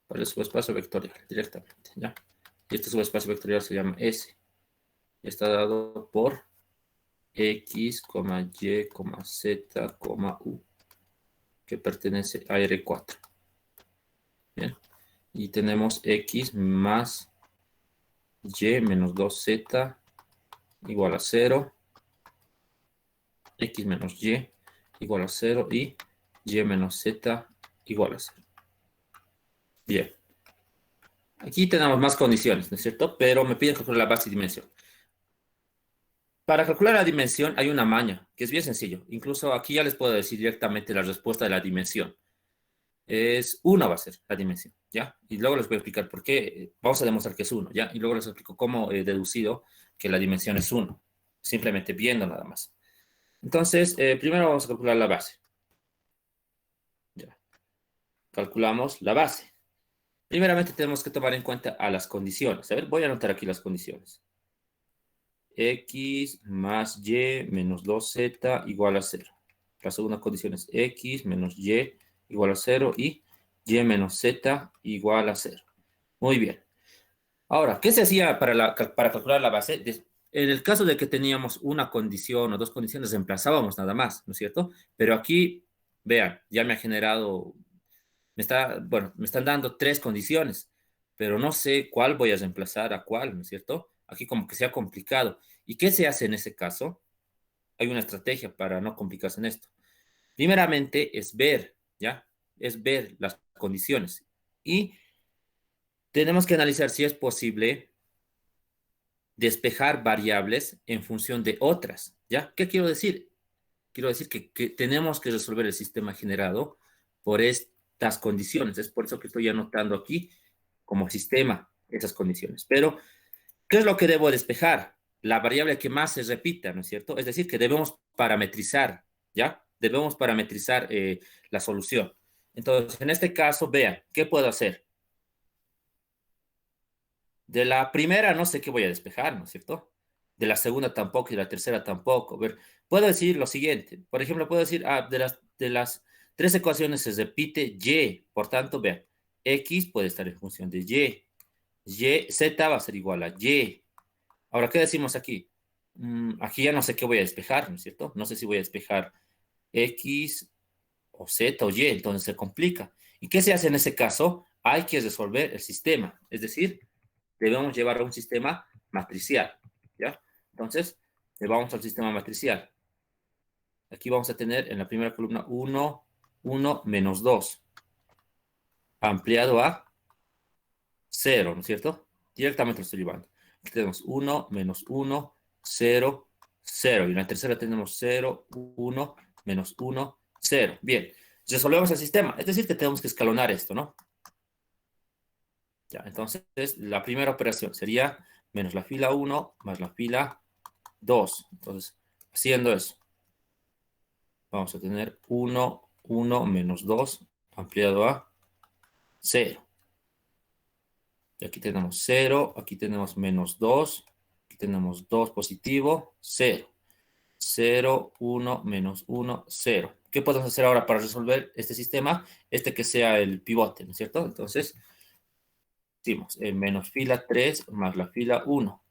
Para el subespacio vectorial, directamente, ¿ya? Y este subespacio vectorial se llama S. Y está dado por X, Y, Z, U, que pertenece a R4. Bien. Y tenemos X más Y menos 2Z igual a 0. X menos Y igual a 0 y Y menos Z igual a 0. Bien. Aquí tenemos más condiciones, ¿no es cierto? Pero me piden calcular la base y dimensión. Para calcular la dimensión hay una maña, que es bien sencillo. Incluso aquí ya les puedo decir directamente la respuesta de la dimensión. Es 1 va a ser la dimensión, ¿ya? Y luego les voy a explicar por qué. Vamos a demostrar que es 1, ¿ya? Y luego les explico cómo he deducido que la dimensión es 1. Simplemente viendo nada más. Entonces, primero vamos a calcular la base. Ya. Calculamos la base. Primeramente tenemos que tomar en cuenta a las condiciones. A ver, voy a anotar aquí las condiciones. X más Y menos 2Z igual a 0. La segunda condición es X menos Y igual a 0 y Y menos Z igual a 0. Muy bien. Ahora, ¿qué se hacía para calcular la base? En el caso de que teníamos una condición o dos condiciones, reemplazábamos nada más, ¿no es cierto? Pero aquí, vean, ya me ha generado bueno, me están dando tres condiciones, pero no sé cuál voy a reemplazar a cuál, ¿no es cierto? Aquí como que se ha complicado. ¿Y qué se hace en ese caso? Hay una estrategia para no complicarse en esto. Primeramente es ver, ¿ya? Es ver las condiciones. Y tenemos que analizar si es posible despejar variables en función de otras, ¿ya? ¿Qué quiero decir? Quiero decir que tenemos que resolver el sistema generado por estas condiciones. Es por eso que estoy anotando aquí como sistema esas condiciones. Pero, ¿qué es lo que debo despejar? La variable que más se repita, ¿no es cierto? Es decir, que debemos parametrizar, ¿ya? Debemos parametrizar la solución. Entonces, en este caso, vean, ¿qué puedo hacer? De la primera no sé qué voy a despejar, ¿no es cierto? De la segunda tampoco y de la tercera tampoco. A ver, puedo decir lo siguiente. Por ejemplo, puedo decir, de las tres ecuaciones se repite y. Por tanto, vean, x puede estar en función de y. Z va a ser igual a y. Ahora, ¿qué decimos aquí? Aquí ya no sé qué voy a despejar, ¿no es cierto? No sé si voy a despejar x o z o y, entonces se complica. ¿Y qué se hace en ese caso? Hay que resolver el sistema. Es decir, debemos llevar a un sistema matricial, ¿ya? Entonces, vamos al sistema matricial. Aquí vamos a tener en la primera columna 1, 1, menos 2, ampliado a 0, ¿no es cierto? Directamente lo estoy llevando. Aquí tenemos 1, menos 1, 0, 0. Y en la tercera tenemos 0, 1, menos 1, 0. Bien, resolvemos el sistema. Es decir, que tenemos que escalonar esto, ¿no? Ya, entonces, la primera operación sería menos la fila 1 más la fila 2. Entonces, haciendo eso, vamos a tener 1, 1 menos 2 ampliado a 0. Y aquí tenemos 0, aquí tenemos menos 2, aquí tenemos 2 positivo, 0. 0, 1, menos 1, 0. ¿Qué podemos hacer ahora para resolver este sistema? Este que sea el pivote, ¿no es cierto? Entonces, decimos menos fila 3 más la fila 1.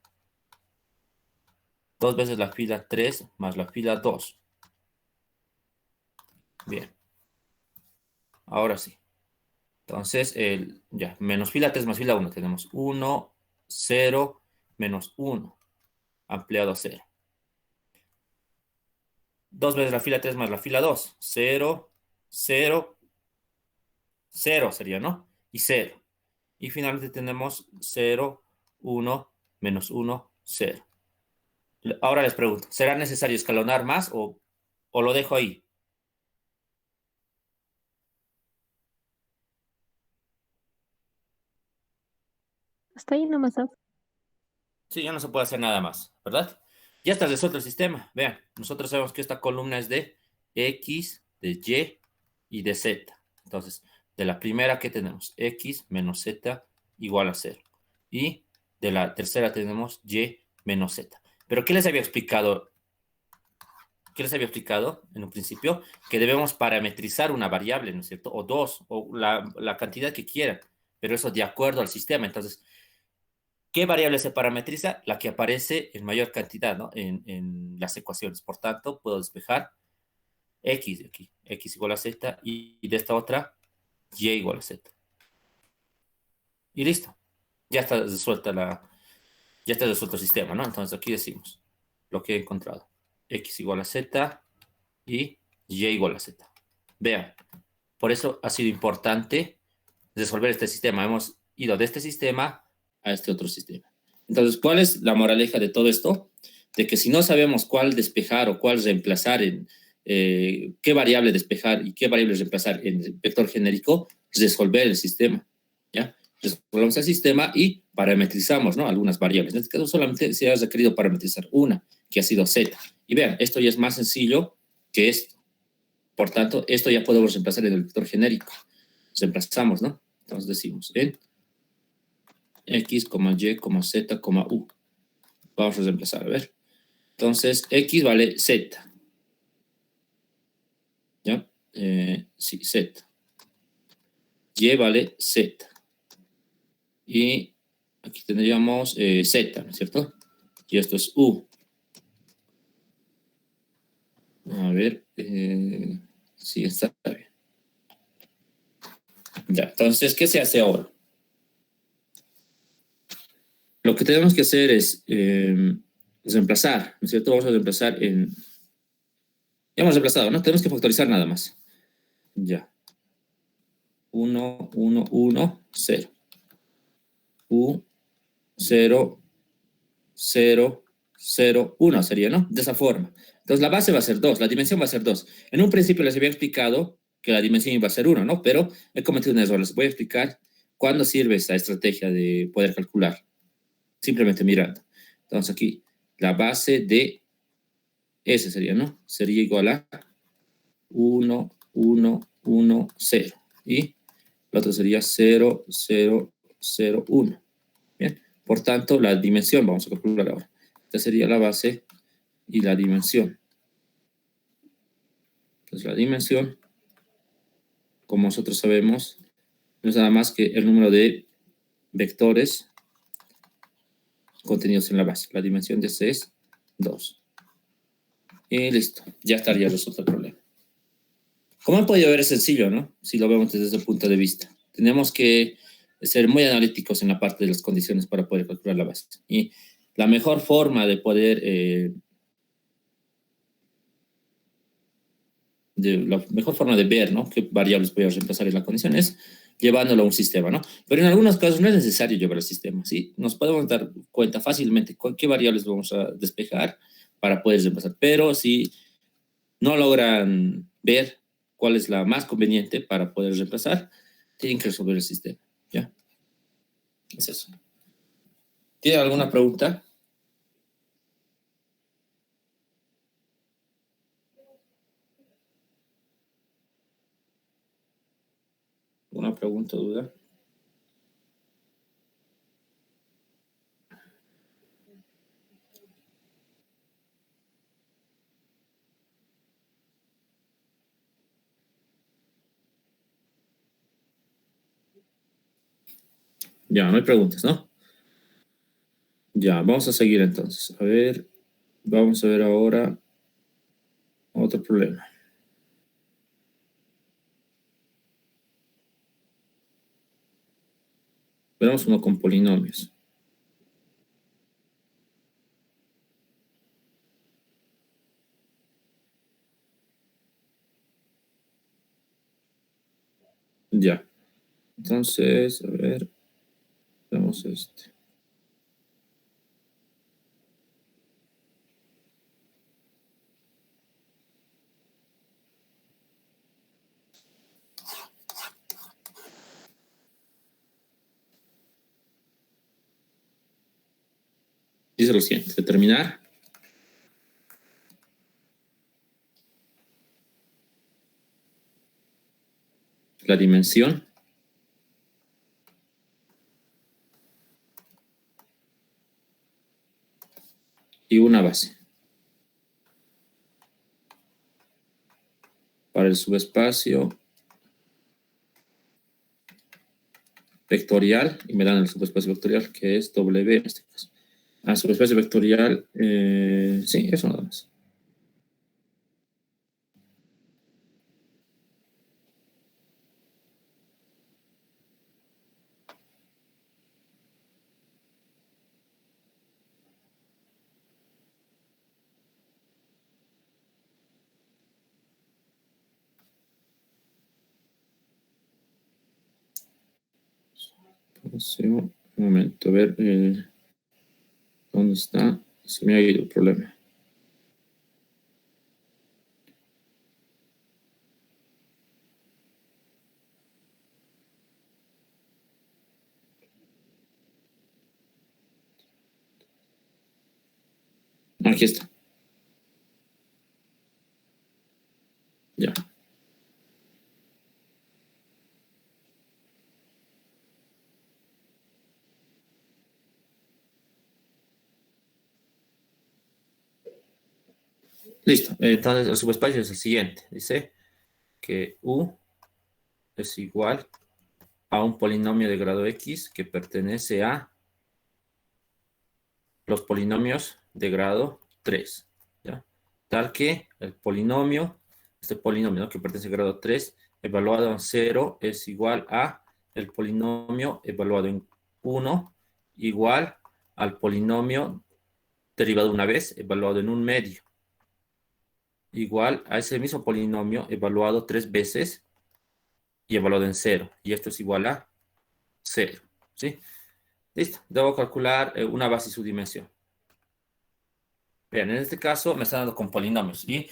Dos veces la fila 3 más la fila 2. Bien, ahora sí. Entonces, ya, menos fila 3 más fila 1. Tenemos 1, 0, menos 1, ampliado a 0. Dos veces la fila 3 más la fila 2. 0, 0, 0 sería, ¿no? Y 0. Y finalmente tenemos 0, 1, menos 1, 0. Ahora les pregunto, ¿será necesario escalonar más o lo dejo ahí? Hasta ahí nomás. Sí, ya no se puede hacer nada más, ¿verdad? Ya está resuelto el sistema. Vean, nosotros sabemos que esta columna es de X, de Y y de Z. Entonces, de la primera que tenemos, X menos Z igual a 0. Y de la tercera tenemos Y menos Z. Pero ¿qué les había explicado? ¿Qué les había explicado en un principio? Que debemos parametrizar una variable, ¿no es cierto? O dos, o la cantidad que quieran. Pero eso de acuerdo al sistema. Entonces, ¿qué variable se parametriza? La que aparece en mayor cantidad, ¿no? En las ecuaciones. Por tanto, puedo despejar x de aquí, x igual a z, y de esta otra, y igual a z. Y listo. Ya está ya está resuelto el sistema, ¿no? Entonces aquí decimos lo que he encontrado. X igual a z y y igual a z. Vean, por eso ha sido importante resolver este sistema. Hemos ido de este sistema a este otro sistema. Entonces, ¿cuál es la moraleja de todo esto? De que si no sabemos cuál despejar o cuál reemplazar qué variable despejar y qué variable reemplazar en el vector genérico, resolver el sistema, ¿ya? Resolvemos el sistema y parametrizamos, ¿no? Algunas variables. En este caso solamente se ha requerido parametrizar una, que ha sido z. Y vean, esto ya es más sencillo que esto. Por tanto, esto ya podemos reemplazar en el vector genérico. Reemplazamos, ¿no? Entonces decimos en x, y, z, u. Vamos a reemplazar, a ver. Entonces, x vale z. ¿Ya? Sí, z. Y vale z. Y aquí tendríamos z, ¿no es cierto? Y esto es u. A ver, sí, está bien. Ya, entonces, ¿qué se hace ahora? Lo que tenemos que hacer es reemplazar, ¿no es cierto? Vamos a reemplazar en... Ya hemos reemplazado, ¿no? Tenemos que factorizar nada más. Ya. 1, 1, 1, 0. U, 0, 0, 0, 1 sería, ¿no? De esa forma. Entonces la base va a ser 2, la dimensión va a ser 2. En un principio les había explicado que la dimensión iba a ser 1, ¿no? Pero he cometido un error. Les voy a explicar cuándo sirve esta estrategia de poder calcular. Simplemente mirando. Entonces aquí, la base de S sería, ¿no? Sería igual a 1, 1, 1, 0. Y la otra sería 0, 0, 0, 1. Bien. Por tanto, la dimensión, vamos a calcular ahora. Esta sería la base y la dimensión. Entonces, la dimensión, como nosotros sabemos, no es nada más que el número de vectores contenidos en la base. La dimensión de C es 2. Y listo, ya estaría resuelto el problema. Como han podido ver, es sencillo, ¿no? Si lo vemos desde ese punto de vista. Tenemos que ser muy analíticos en la parte de las condiciones para poder calcular la base. Y la mejor forma de poder... la mejor forma de ver, ¿no? Qué variables voy a reemplazar en la condición es llevándolo a un sistema, ¿no? Pero en algunos casos no es necesario llevar al sistema, ¿sí? Nos podemos dar cuenta fácilmente con qué variables vamos a despejar para poder reemplazar. Pero si no logran ver cuál es la más conveniente para poder reemplazar, tienen que resolver el sistema, ¿ya? Es eso. ¿Tiene alguna pregunta? ¿Una pregunta o duda? Ya, no hay preguntas, ¿no? Ya, vamos a seguir entonces. A ver, vamos a ver ahora otro problema. Veremos uno con polinomios. Ya. Entonces, a ver, veamos este. Dice lo siguiente, determinar la dimensión y una base para el subespacio vectorial, y me dan el subespacio vectorial que es W en este caso. Subespacio vectorial, sí, eso nada más. Entonces, un momento, a ver, ¿dónde está? Se me ha ido el problema. Aquí está. Ya. Listo. Entonces, el subespacio es el siguiente. Dice que U es igual a un polinomio de grado X que pertenece a los polinomios de grado 3, ¿ya? Tal que el polinomio, este polinomio, ¿no?, que pertenece a grado 3, evaluado en 0 es igual a el polinomio evaluado en 1 igual al polinomio derivado una vez evaluado en un medio igual a ese mismo polinomio evaluado 3 veces y evaluado en 0. Y esto es igual a 0. ¿Sí? Listo. Debo calcular una base y su dimensión. Bien, en este caso me está dando con polinomios. Y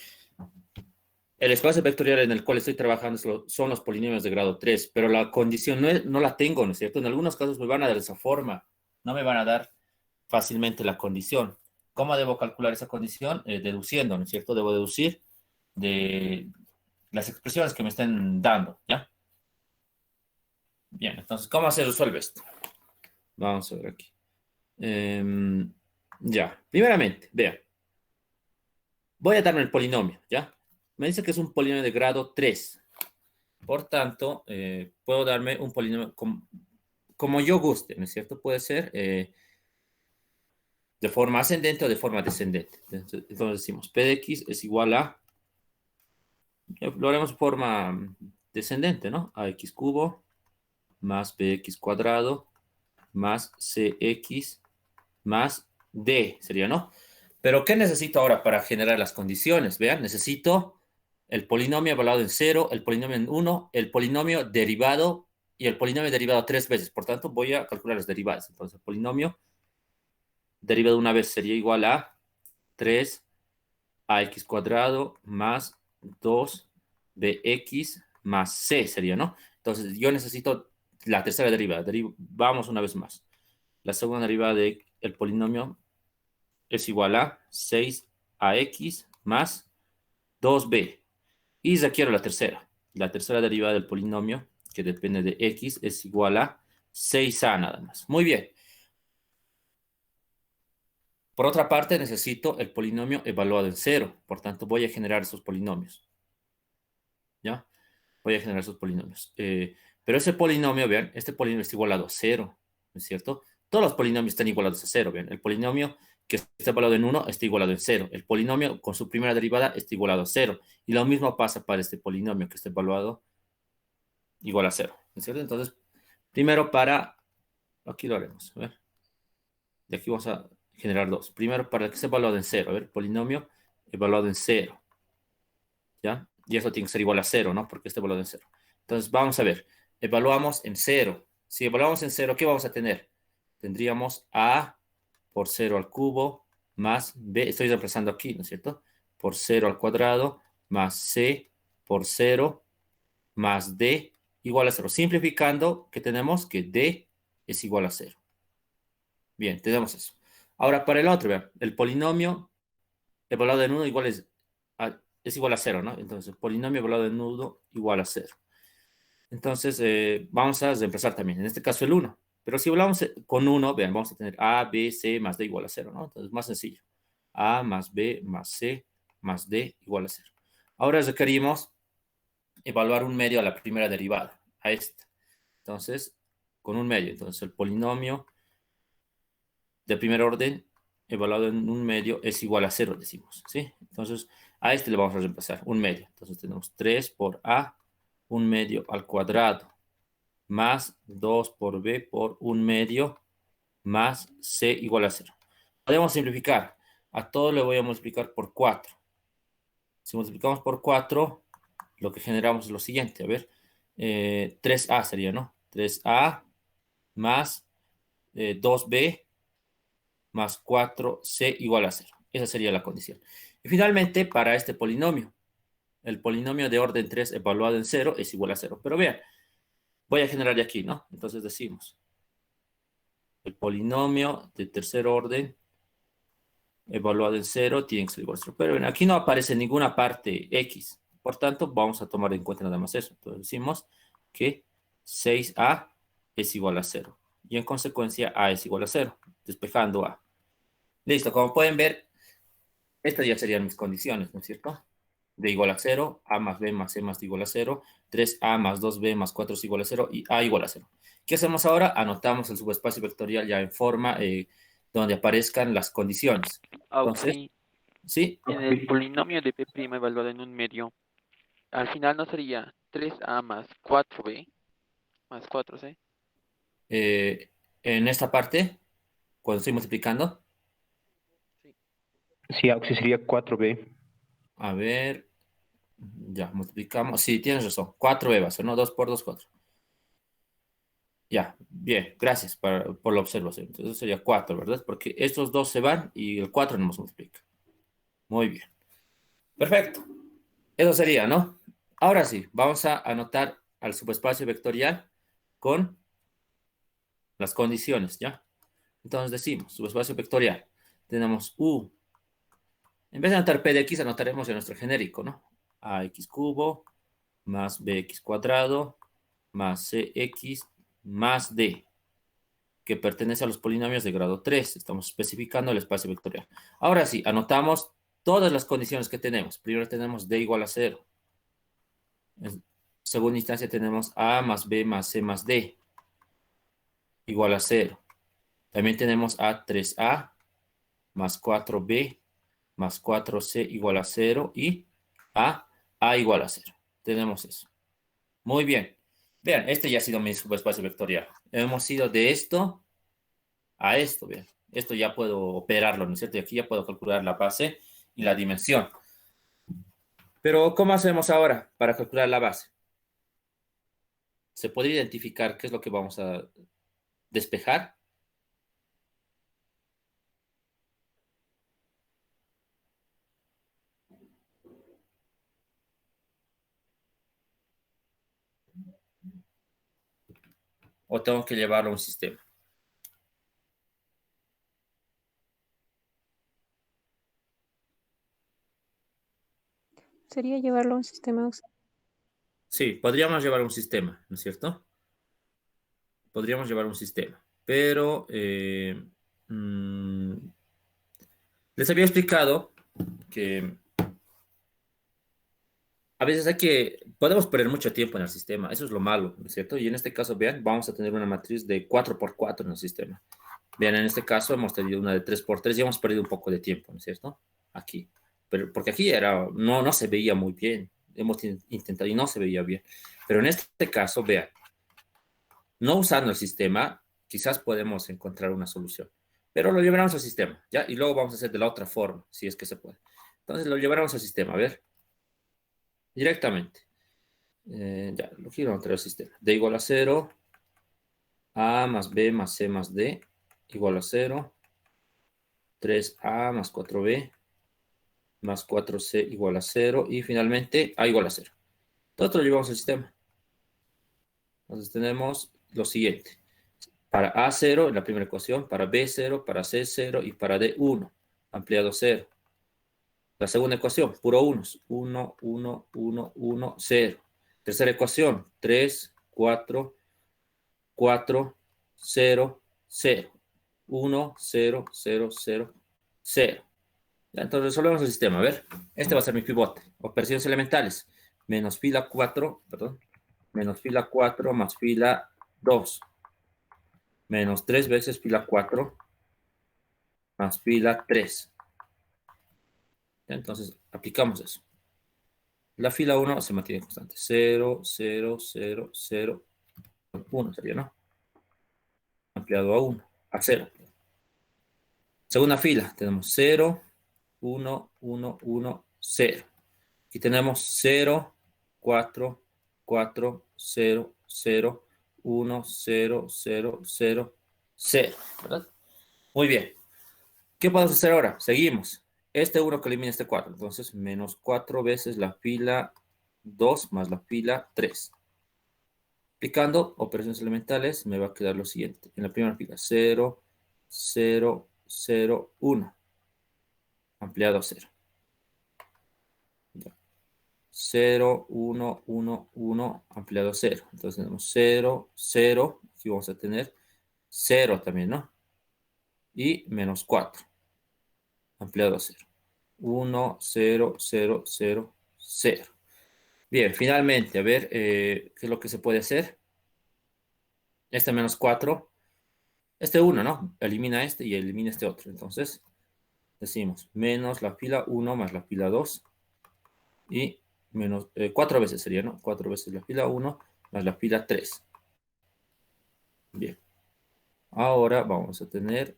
el espacio vectorial en el cual estoy trabajando son los polinomios de grado 3, pero la condición no la tengo, ¿no es cierto? En algunos casos me van a dar esa forma, no me van a dar fácilmente la condición. ¿Cómo debo calcular esa condición? Deduciendo, ¿no es cierto? Debo deducir de las expresiones que me estén dando, ¿ya? Bien, entonces, ¿cómo se resuelve esto? Vamos a ver aquí. Ya, primeramente, vean. Voy a darme el polinomio, ¿ya? Me dice que es un polinomio de grado 3. Por tanto, puedo darme un polinomio como yo guste, ¿no es cierto? Puede ser de forma ascendente o de forma descendente. Entonces decimos, P de X es igual a, lo haremos de forma descendente, ¿no? AX cubo más BX cuadrado más CX más D, sería, ¿no? Pero, ¿qué necesito ahora para generar las condiciones? Vean, necesito el polinomio evaluado en 0, el polinomio en 1, el polinomio derivado y el polinomio derivado 3 veces. Por tanto, voy a calcular las derivadas. Entonces, el polinomio derivado una vez sería igual a 3ax cuadrado más 2bx más c, sería, ¿no? Entonces, yo necesito la tercera derivada. Vamos una vez más. La segunda derivada del polinomio es igual a 6ax más 2b. Y requiero la tercera. La tercera derivada del polinomio, que depende de x, es igual a 6a nada más. Muy bien. Por otra parte, necesito el polinomio evaluado en 0. Por tanto, voy a generar esos polinomios. ¿Ya? Voy a generar esos polinomios. Pero ese polinomio, vean, este polinomio está igualado a 0, ¿no es cierto? Todos los polinomios están igualados a 0, vean. El polinomio que está evaluado en 1 está igualado en 0. El polinomio con su primera derivada está igualado a 0. Y lo mismo pasa para este polinomio que está evaluado igual a 0, ¿no es cierto? Entonces, primero aquí lo haremos, a ver. De aquí vamos a generar dos. Primero para el que esté evaluado en 0, a ver, polinomio evaluado en 0, ¿ya? Y eso tiene que ser igual a 0, ¿no? Porque está evaluado en 0. Entonces, vamos a ver, evaluamos en 0. Si evaluamos en 0, ¿qué vamos a tener? Tendríamos a por 0 al cubo más b, estoy reemplazando aquí, ¿no es cierto? Por 0 al cuadrado más c por 0 más d igual a 0. Simplificando, ¿qué tenemos? Que d es igual a 0. Bien, tenemos eso. Ahora, para el otro, vean, el polinomio evaluado en 1 es igual a 0, ¿no? Entonces, el polinomio evaluado en 1 igual a 0. Entonces, vamos a reemplazar también, en este caso el 1. Pero si hablamos con 1, vean, vamos a tener a, b, c más d igual a 0, ¿no? Entonces, más sencillo. A más b más c más d igual a 0. Ahora requerimos evaluar un medio a la primera derivada, a esta. Entonces, con un medio. Entonces, el polinomio de primer orden evaluado en un medio es igual a 0, decimos, ¿sí? Entonces, a este le vamos a reemplazar un medio. Entonces, tenemos 3 por a, un medio al cuadrado, más 2 por b por un medio, más c igual a 0. Podemos simplificar. A todo le voy a multiplicar por 4. Si multiplicamos por 4, lo que generamos es lo siguiente. A ver, 3a sería, ¿no? 3a más 2b más 4c igual a 0. Esa sería la condición. Y finalmente, para este polinomio, el polinomio de orden 3 evaluado en 0 es igual a 0. Pero vean, voy a generar de aquí, ¿no? Entonces decimos, el polinomio de tercer orden evaluado en 0 tiene que ser igual a 0. Pero aquí no aparece ninguna parte x. Por tanto, vamos a tomar en cuenta nada más eso. Entonces decimos que 6a es igual a 0. Y en consecuencia, a es igual a 0, despejando a. Listo, como pueden ver, estas ya serían mis condiciones, ¿no es cierto? De igual a 0, a más b más c más d igual a 0, 3a más 2b más 4 es igual a 0 y a igual a 0. ¿Qué hacemos ahora? Anotamos el subespacio vectorial ya en forma donde aparezcan las condiciones. Entonces, Ok, ¿sí? en el polinomio de P' evaluado en un medio, al final no sería 3A más 4B más 4C. En esta parte, cuando estoy multiplicando, Sí, Auxi sería 4B. a ver, ya, multiplicamos. Sí, tienes razón. 4b va a ser, ¿no? 2 por 2, 4. Ya, bien, gracias por la observación. Entonces sería 4, ¿verdad? Porque estos dos se van y el 4 no nos multiplica. Muy bien. Perfecto. Eso sería, ¿no? Ahora sí, vamos a anotar al subespacio vectorial con las condiciones, ¿ya? Entonces decimos, subespacio vectorial. Tenemos U. En vez de anotar P de X, anotaremos en nuestro genérico, ¿no? AX cubo más BX cuadrado más CX más D, que pertenece a los polinomios de grado 3. Estamos especificando el espacio vectorial. Ahora sí, anotamos todas las condiciones que tenemos. Primero tenemos D igual a 0. En segunda instancia tenemos A más B más C más D igual a 0. También tenemos A3A más 4B más 4C igual a 0 y A igual a 0. Tenemos eso. Muy bien. Vean, este ya ha sido mi subespacio vectorial. Hemos ido de esto a esto, vean. Esto ya puedo operarlo, ¿no es cierto? Y aquí ya puedo calcular la base y la dimensión. Pero, ¿cómo hacemos ahora para calcular la base? ¿Se puede identificar qué es lo que vamos a despejar? ¿O tengo que llevarlo a un sistema? Sería llevarlo a un sistema auxiliar. Sí, podríamos llevar un sistema, ¿no es cierto? Podríamos llevar un sistema. Pero les había explicado que a veces podemos perder mucho tiempo en el sistema, eso es lo malo, ¿no es cierto? Y en este caso, vean, vamos a tener una matriz de 4 por 4 en el sistema. Vean, en este caso hemos tenido una de 3 por 3 y hemos perdido un poco de tiempo, ¿no es cierto? Aquí. Pero porque aquí no se veía muy bien. Hemos intentado y no se veía bien. Pero en este caso, vean, no usando el sistema, quizás podemos encontrar una solución. Pero lo llevaremos al sistema, ¿ya? Y luego vamos a hacer de la otra forma, si es que se puede. Entonces lo llevaremos al sistema, a ver, directamente. Ya, lo quiero entrar al sistema. D igual a 0, A más B más C más D igual a 0, 3A más 4B más 4C igual a 0 y finalmente A igual a 0. Todo esto lo llevamos al sistema. Entonces tenemos lo siguiente. Para A 0 en la primera ecuación, para B 0, para C 0 y para D 1, ampliado 0. La segunda ecuación, puro unos. 1, 1, 1, 1, 0. Tercera ecuación, 3, 4, 4, 0, 0. 1, 0, 0, 0, 0. Ya, entonces resolvemos el sistema. A ver, este va a ser mi pivote. Operaciones elementales. Menos fila 4, perdón. Menos fila 4 más fila 2. Menos 3 veces fila 4 más fila 3. Ya, entonces aplicamos eso. La fila 1 se mantiene constante. 0, 0, 0, 0, 1 sería, ¿no? Ampliado a 1, a 0. Segunda fila, tenemos 0, 1, 1, 1, 0. Aquí tenemos 0, 4, 4, 0, 0, 1, 0, 0, 0, 0. ¿Verdad? Muy bien. ¿Qué podemos hacer ahora? Seguimos. Este 1 que elimina este 4. Entonces, menos 4 veces la fila 2 más la fila 3. Aplicando operaciones elementales, me va a quedar lo siguiente. En la primera fila, 0, 0, 0, 1. Ampliado a 0. 0, 1, 1, 1, ampliado a 0. Entonces tenemos 0, 0. Aquí vamos a tener 0 también, ¿no? Y menos 4. Ampliado a 0. 1, 0, 0, 0, 0. Bien, finalmente, a ver, ¿qué es lo que se puede hacer? Este menos 4. Este 1, ¿no? Elimina este y elimina este otro. Entonces, decimos menos la fila 1 más la fila 2 y menos 4 veces sería, ¿no? 4 veces la fila 1 más la fila 3. Bien. Ahora vamos a tener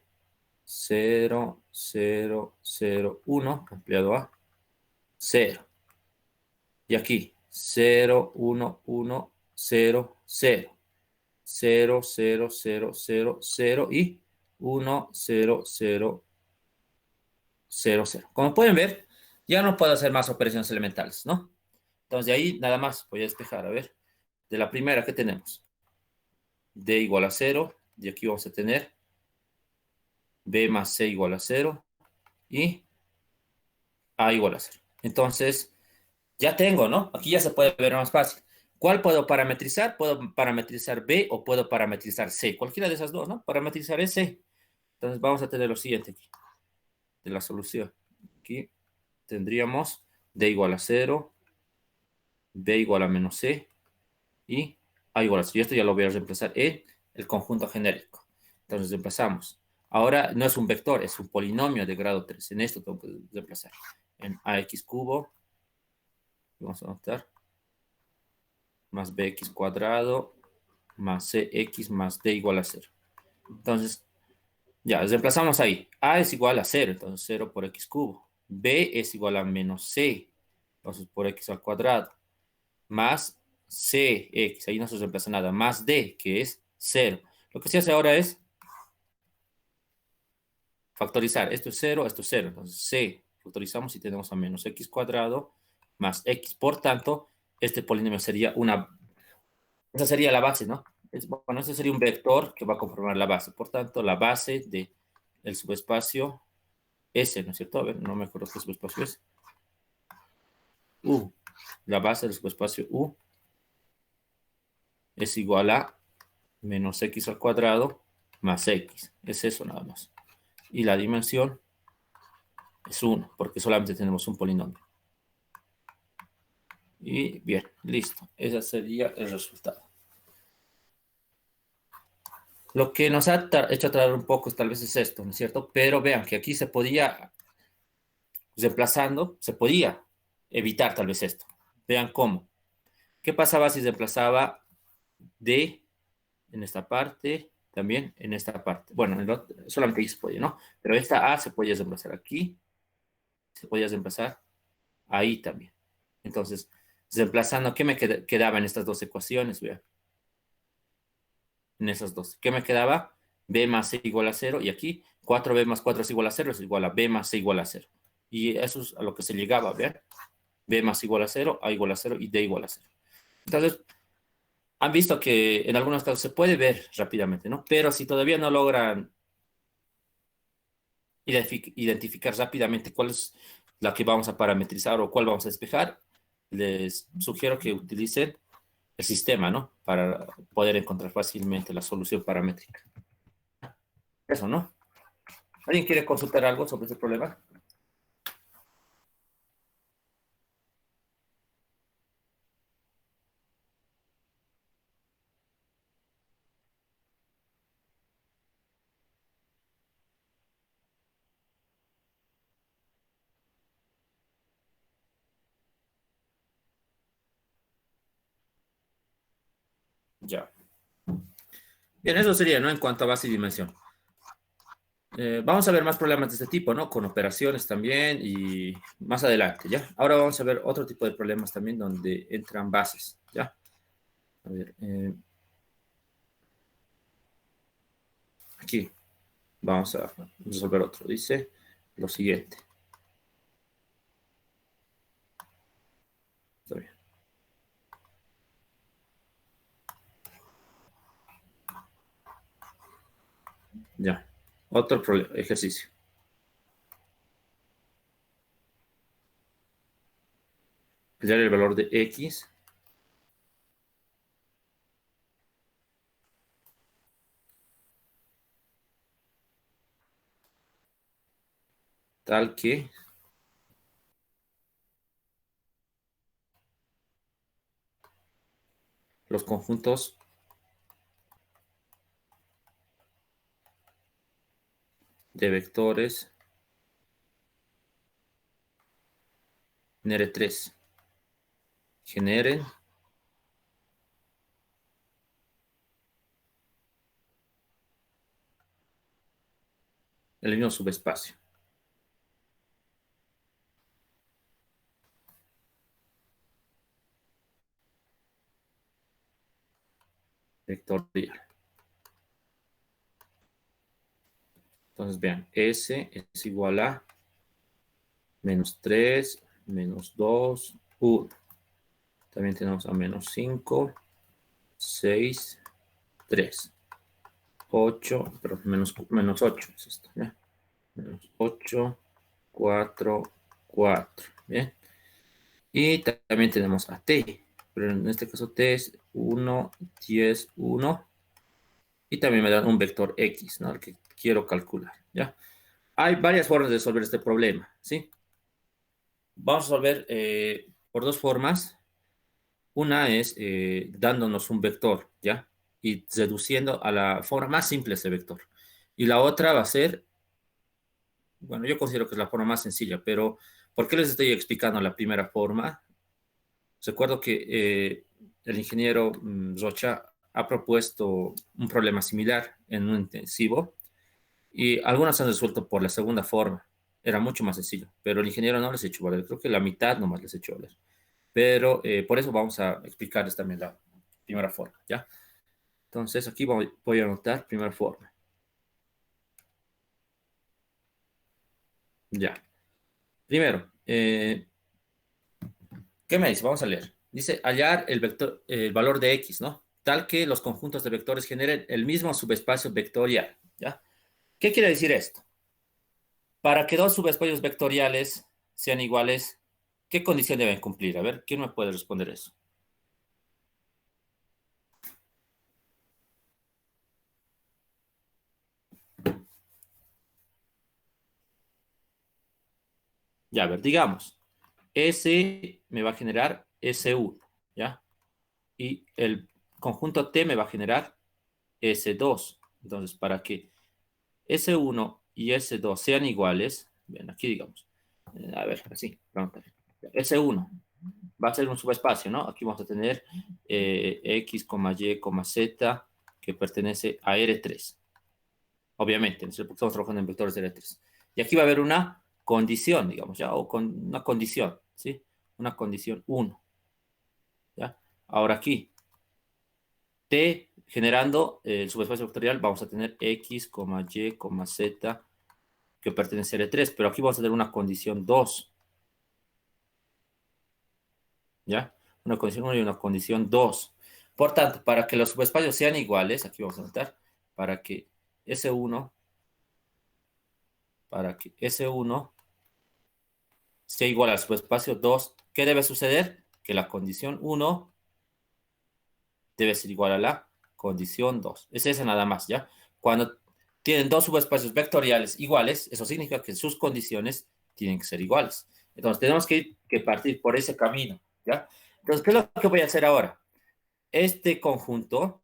0, 0, 0, 1 ampliado a 0. Y aquí 0, 1, 1, 0, 0. 0, 0, 0, 0, 0 y 1, 0, 0, 0, 0. Como pueden ver, ya no puedo hacer más operaciones elementales, ¿no? Entonces, de ahí nada más voy a despejar. A ver, de la primera que tenemos, D igual a 0, y aquí vamos a tener B más C igual a 0 y A igual a 0. Entonces, ya tengo, ¿no? Aquí ya se puede ver más fácil. ¿Cuál puedo parametrizar? Puedo parametrizar B o puedo parametrizar C. Cualquiera de esas dos, ¿no? Parametrizar es C. Entonces, vamos a tener lo siguiente aquí, de la solución. Aquí tendríamos D igual a 0, B igual a menos C y A igual a 0. Y esto ya lo voy a reemplazar en el conjunto genérico. Entonces, reemplazamos. Ahora no es un vector, es un polinomio de grado 3. En esto tengo que reemplazar en ax cubo. Vamos a anotar más bx cuadrado más cx más d igual a 0. Entonces, ya, reemplazamos ahí. A es igual a 0, entonces 0 por x cubo. B es igual a menos c, entonces por x al cuadrado. Más cx, ahí no se reemplaza nada. Más d, que es 0. Lo que se hace ahora es factorizar. Esto es 0, esto es 0. Entonces c factorizamos y tenemos a menos x cuadrado más x. Por tanto, este polinomio sería esa sería la base, ¿no? Bueno, ese sería un vector que va a conformar la base. Por tanto, la base del subespacio S, ¿no es cierto? A ver, no me acuerdo qué subespacio es. U. La base del subespacio U es igual a menos x al cuadrado más x. Es eso nada más. Y la dimensión es 1, porque solamente tenemos un polinomio. Y bien, listo. Ese sería el resultado. Lo que nos ha hecho atrasar un poco tal vez es esto, ¿no es cierto? Pero vean que aquí se podía, reemplazando, se podía evitar tal vez esto. Vean cómo. ¿Qué pasaba si reemplazaba D en esta parte, también en esta parte? Bueno, solamente ahí se podía, ¿no? Pero esta A se podía reemplazar aquí, se podía reemplazar ahí también. Entonces, reemplazando, ¿qué me quedaba en estas dos ecuaciones? Vean, en esas dos. ¿Qué me quedaba? B más C igual a 0. Y aquí, 4B más 4 es igual a 0, es igual a B más C igual a 0. Y eso es a lo que se llegaba, ¿vean? B más igual a 0, A igual a 0 y D igual a 0. Entonces, han visto que en algunos casos se puede ver rápidamente, ¿no? Pero si todavía no logran identificar rápidamente cuál es la que vamos a parametrizar o cuál vamos a despejar, les sugiero que utilicen el sistema, ¿no? Para poder encontrar fácilmente la solución paramétrica. Eso, ¿no? ¿Alguien quiere consultar algo sobre este problema? Ya. Bien, eso sería, ¿no? En cuanto a base y dimensión. Vamos a ver más problemas de este tipo, ¿no? Con operaciones también y más adelante, ¿ya? Ahora vamos a ver otro tipo de problemas también donde entran bases, ¿ya? A ver, aquí vamos a resolver otro. Dice lo siguiente. Está bien. Ya. Otro ejercicio. Hallar el valor de x tal que los conjuntos de vectores NR3 generen el mismo subespacio. Vectorial. Entonces, vean, S es igual a menos 3, menos 2, 1. También tenemos a menos 5, 6, 3, 8, pero menos 8 es esto, ¿ya? Menos 8, 4, 4, ¿bien? Y también tenemos a T, pero en este caso T es 1, 10, 1. Y también me dan un vector X, ¿no? El que quiero calcular, ¿ya? Hay varias formas de resolver este problema, ¿sí? Vamos a resolver por dos formas. Una es dándonos un vector, ¿ya? Y reduciendo a la forma más simple ese vector. Y la otra va a ser, bueno, yo considero que es la forma más sencilla, pero ¿por qué les estoy explicando la primera forma? Recuerdo que el ingeniero Rocha ha propuesto un problema similar en un intensivo y algunas se han resuelto por la segunda forma. Era mucho más sencillo, pero el ingeniero no les echó valer. Creo que la mitad nomás les echó valer. Pero por eso vamos a explicarles también la primera forma, ¿ya? Entonces aquí voy a anotar primera forma. Ya. Primero, ¿qué me dice? Vamos a leer. Dice hallar el vector, el valor de X, ¿no? Tal que los conjuntos de vectores generen el mismo subespacio vectorial, ¿ya? ¿Qué quiere decir esto? Para que dos subespacios vectoriales sean iguales, ¿qué condición deben cumplir? A ver, ¿quién me puede responder eso? Ya, a ver, digamos, S me va a generar S1, ¿ya? Y el conjunto T me va a generar S2. Entonces, para que S1 y S2 sean iguales, ven aquí digamos, a ver, así, vamos a ver. S1 va a ser un subespacio, ¿no? Aquí vamos a tener X, Y, Z que pertenece a R3. Obviamente, ¿no? Porque estamos trabajando en vectores de R3. Y aquí va a haber una condición, digamos, ¿ya? O con una condición, ¿sí? Una condición 1, ¿ya? Ahora aquí, T generando el subespacio vectorial, vamos a tener X, Y, Z que pertenece a R3, pero aquí vamos a tener una condición 2, ¿ya? Una condición 1 y una condición 2. Por tanto, para que los subespacios sean iguales, aquí vamos a notar, para que S1, para que S1 sea igual al subespacio 2, ¿qué debe suceder? Que la condición 1 debe ser igual a la condición 2. Es esa nada más, ¿ya? Cuando tienen dos subespacios vectoriales iguales, eso significa que sus condiciones tienen que ser iguales. Entonces, tenemos que partir por ese camino, ¿ya? Entonces, ¿qué es lo que voy a hacer ahora? Este conjunto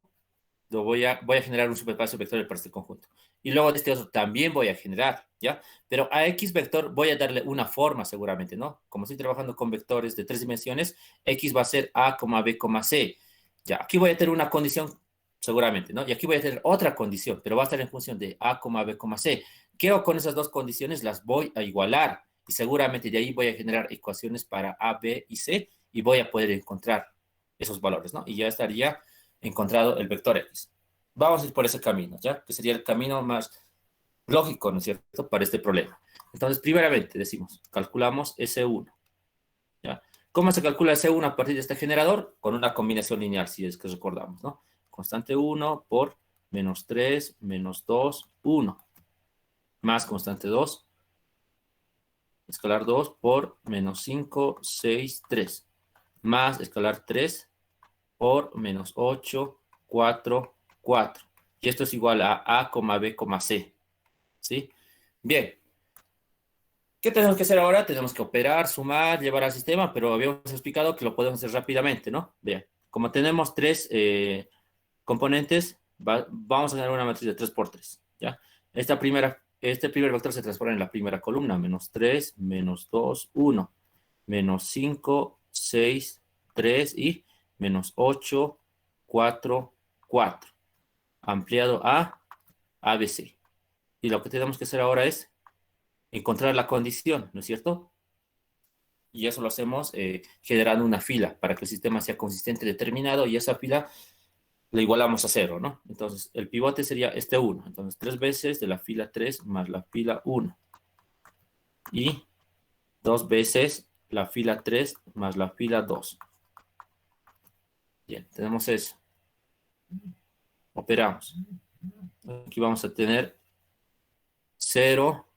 voy a generar un subespacio vectorial para este conjunto. Y luego de este otro también voy a generar, ¿ya? Pero a X vector voy a darle una forma seguramente, ¿no? Como estoy trabajando con vectores de 3 dimensiones, X va a ser A, B, C. Ya, aquí voy a tener una condición seguramente, ¿no? Y aquí voy a tener otra condición, pero va a estar en función de A, B, C. ¿Qué hago con esas dos condiciones? Las voy a igualar. Y seguramente de ahí voy a generar ecuaciones para A, B y C y voy a poder encontrar esos valores, ¿no? Y ya estaría encontrado el vector X. Vamos a ir por ese camino, ¿ya? Que sería el camino más lógico, ¿no es cierto?, para este problema. Entonces, primeramente, decimos, calculamos S1, ¿ya? ¿Cómo se calcula S1 a partir de este generador? Con una combinación lineal, si es que recordamos, ¿no? Constante 1 por menos 3, menos 2, 1, más constante 2, escalar 2 por menos 5, 6, 3, más escalar 3 por menos 8, 4, 4. Y esto es igual a A, B, C. ¿Sí? Bien. ¿Qué tenemos que hacer ahora? Tenemos que operar, sumar, llevar al sistema, pero habíamos explicado que lo podemos hacer rápidamente, ¿no? Bien. Como tenemos tres componentes, vamos a generar una matriz de 3 por 3, ¿ya? Este primer vector se transforma en la primera columna, menos 3, menos 2, 1, menos 5, 6, 3 y menos 8, 4, 4. Ampliado a ABC. Y lo que tenemos que hacer ahora es encontrar la condición, ¿no es cierto? Y eso lo hacemos generando una fila para que el sistema sea consistente determinado y esa fila la igualamos a 0, ¿no? Entonces, el pivote sería este 1. Entonces, 3 veces de la fila 3 más la fila 1. Y 2 veces la fila 3 más la fila 2. Bien, tenemos eso. Operamos. Aquí vamos a tener 0,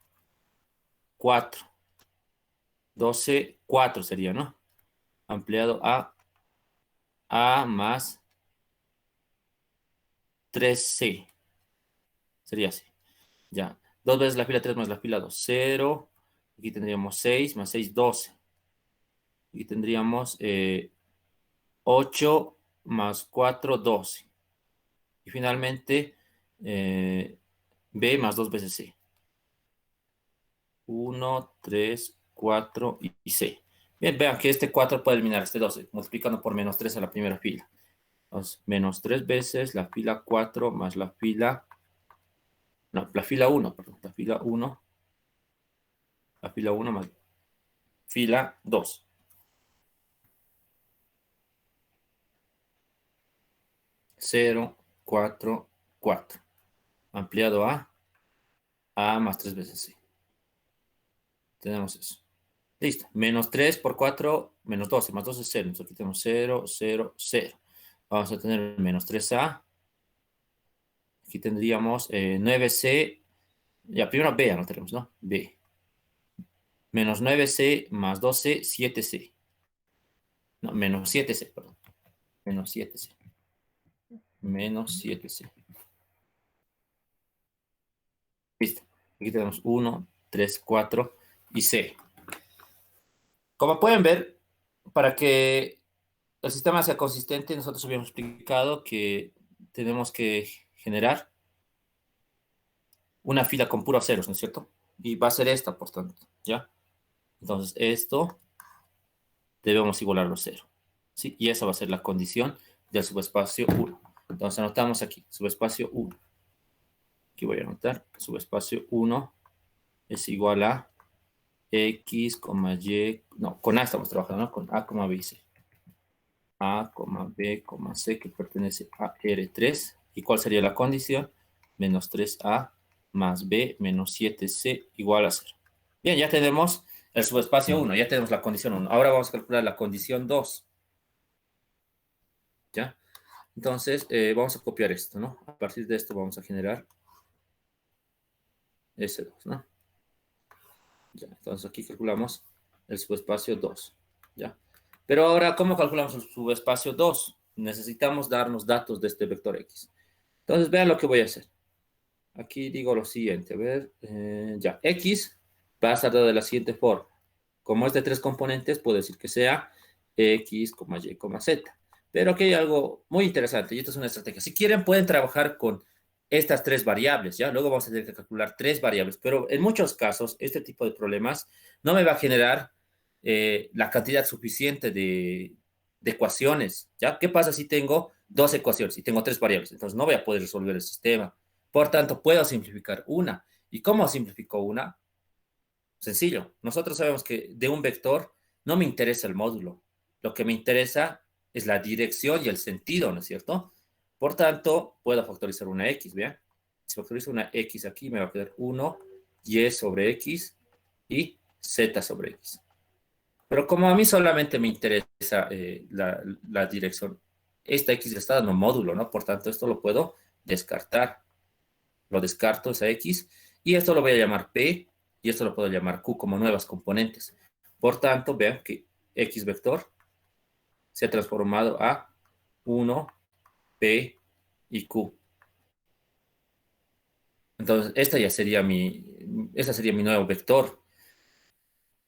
4. 12, 4 sería, ¿no? Ampliado a más 3C. Sería así. Ya. 2 veces la fila 3 más la fila 2. 0. Aquí tendríamos 6 más 6, 12. Y tendríamos 8 más 4, 12. Y finalmente B más 2 veces C. 1, 3, 4 y C. Bien, vean que este 4 puede eliminar este 12, multiplicando por menos 3 a la primera fila. Entonces, menos 3 veces la fila 4 más la fila... No, la fila 1, perdón. La fila 1. La fila 1 más fila 2. 0, 4, 4. Ampliado a más 3 veces C. Tenemos eso. Listo. Menos 3 por 4, menos 12. Más 12 es 0. Entonces aquí tenemos 0, 0, 0. Vamos a tener menos 3A. Aquí tendríamos 9C. Ya, primero B anotaremos, ¿no? B. Menos 9C más 12, 7C. No, menos 7C, perdón. Menos 7C. Menos 7C. Listo. Aquí tenemos 1, 3, 4 y C. Como pueden ver, para que el sistema sea consistente, nosotros habíamos explicado que tenemos que generar una fila con puros ceros, ¿no es cierto? Y va a ser esta, por tanto, ¿ya? Entonces, esto debemos igualarlo a 0, ¿sí? Y esa va a ser la condición del subespacio 1. Entonces, anotamos aquí, subespacio 1. Aquí voy a anotar, subespacio 1 es igual a X, Y, no, con A estamos trabajando, ¿no? Con A, B y C. A, B, C, que pertenece a R3. ¿Y cuál sería la condición? Menos 3A más B menos 7C igual a 0. Bien, ya tenemos el subespacio 1, ya tenemos la condición 1. Ahora vamos a calcular la condición 2. ¿Ya? Entonces, vamos a copiar esto, ¿no? A partir de esto vamos a generar S2, ¿no? Ya, entonces aquí calculamos el subespacio 2, ¿ya? Pero ahora, ¿cómo calculamos el subespacio 2? Necesitamos darnos datos de este vector X. Entonces, vean lo que voy a hacer. Aquí digo lo siguiente, a ver, ya, X va a estar dado de la siguiente forma. Como es de 3 componentes, puedo decir que sea X, Y, Z. Pero aquí hay algo muy interesante, y esto es una estrategia. Si quieren, pueden trabajar con estas 3 variables, ¿ya? Luego vamos a tener que calcular 3 variables, pero en muchos casos, este tipo de problemas no me va a generar la cantidad suficiente de ecuaciones, ¿ya? ¿Qué pasa si tengo 2 ecuaciones y tengo 3 variables? Entonces no voy a poder resolver el sistema. Por tanto, puedo simplificar una. ¿Y cómo simplifico una? Sencillo. Nosotros sabemos que de un vector no me interesa el módulo. Lo que me interesa es la dirección y el sentido, ¿no es cierto? Por tanto, puedo factorizar una X, ¿vean? Si factorizo una X aquí, me va a quedar 1, Y sobre X y Z sobre X. Pero como a mí solamente me interesa la dirección, esta X está dando módulo, ¿no? Por tanto, esto lo puedo descartar. Lo descarto, esa X, y esto lo voy a llamar P, y esto lo puedo llamar Q como nuevas componentes. Por tanto, vean que X vector se ha transformado a 1, P y Q. Entonces, esta sería mi nuevo vector.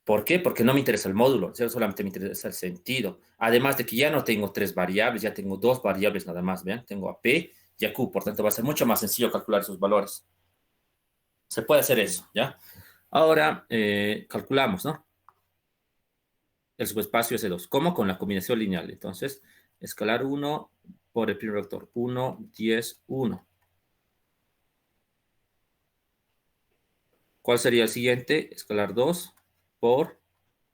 ¿Por qué? Porque no me interesa el módulo, solamente me interesa el sentido. Además de que ya no tengo 3 variables, ya tengo 2 variables nada más, ¿vean? Tengo a P y a Q, por tanto va a ser mucho más sencillo calcular esos valores. Se puede hacer eso, ¿ya? Ahora calculamos, ¿no? el subespacio S2. ¿Cómo? Con la combinación lineal. Entonces, escalar 1 por el primer vector. 1, 10, 1. ¿Cuál sería el siguiente? Escalar 2 por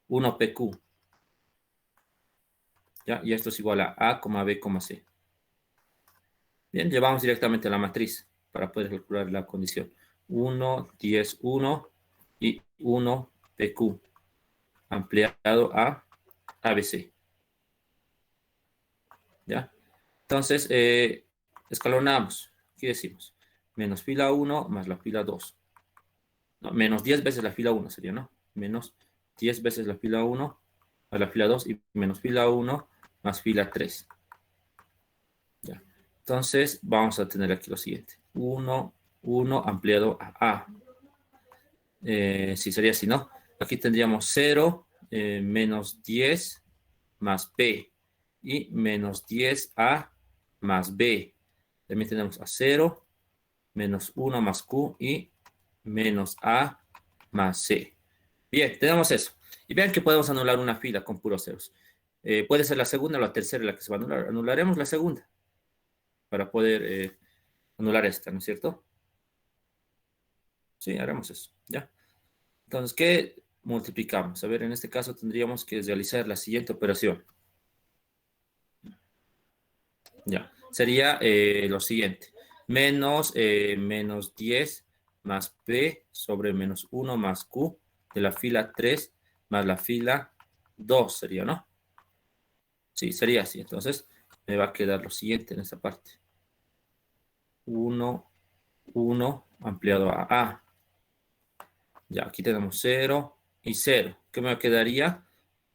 1PQ. ¿Ya? Y esto es igual a B, C. Bien, llevamos directamente a la matriz para poder calcular la condición. 1, 10, 1 y 1PQ ampliado a ABC. ¿Ya? Entonces, escalonamos. ¿Qué decimos? Menos fila 1 más la fila 2. No, menos 10 veces la fila 1 sería, ¿no? Menos 10 veces la fila 1 más la fila 2 y menos fila 1 más fila 3. Ya. Entonces, vamos a tener aquí lo siguiente. 1, 1 ampliado a A. Si sería así, ¿no? Aquí tendríamos 0, menos 10 más B y menos 10A más B. También tenemos a 0, menos 1 más Q y menos A más C. Bien, tenemos eso. Y vean que podemos anular una fila con puros ceros. Puede ser la segunda o la tercera la que se va a anular. Anularemos la segunda para poder anular esta, ¿no es cierto? Sí, haremos eso, ¿ya? Entonces, ¿qué multiplicamos? A ver, en este caso tendríamos que realizar la siguiente operación. Ya, sería lo siguiente. Menos 10 más P sobre menos 1 más Q de la fila 3 más la fila 2 sería, ¿no? Sí, sería así. Entonces, me va a quedar lo siguiente en esta parte. 1, 1 ampliado a A. Ya, aquí tenemos 0 y 0. ¿Qué me quedaría?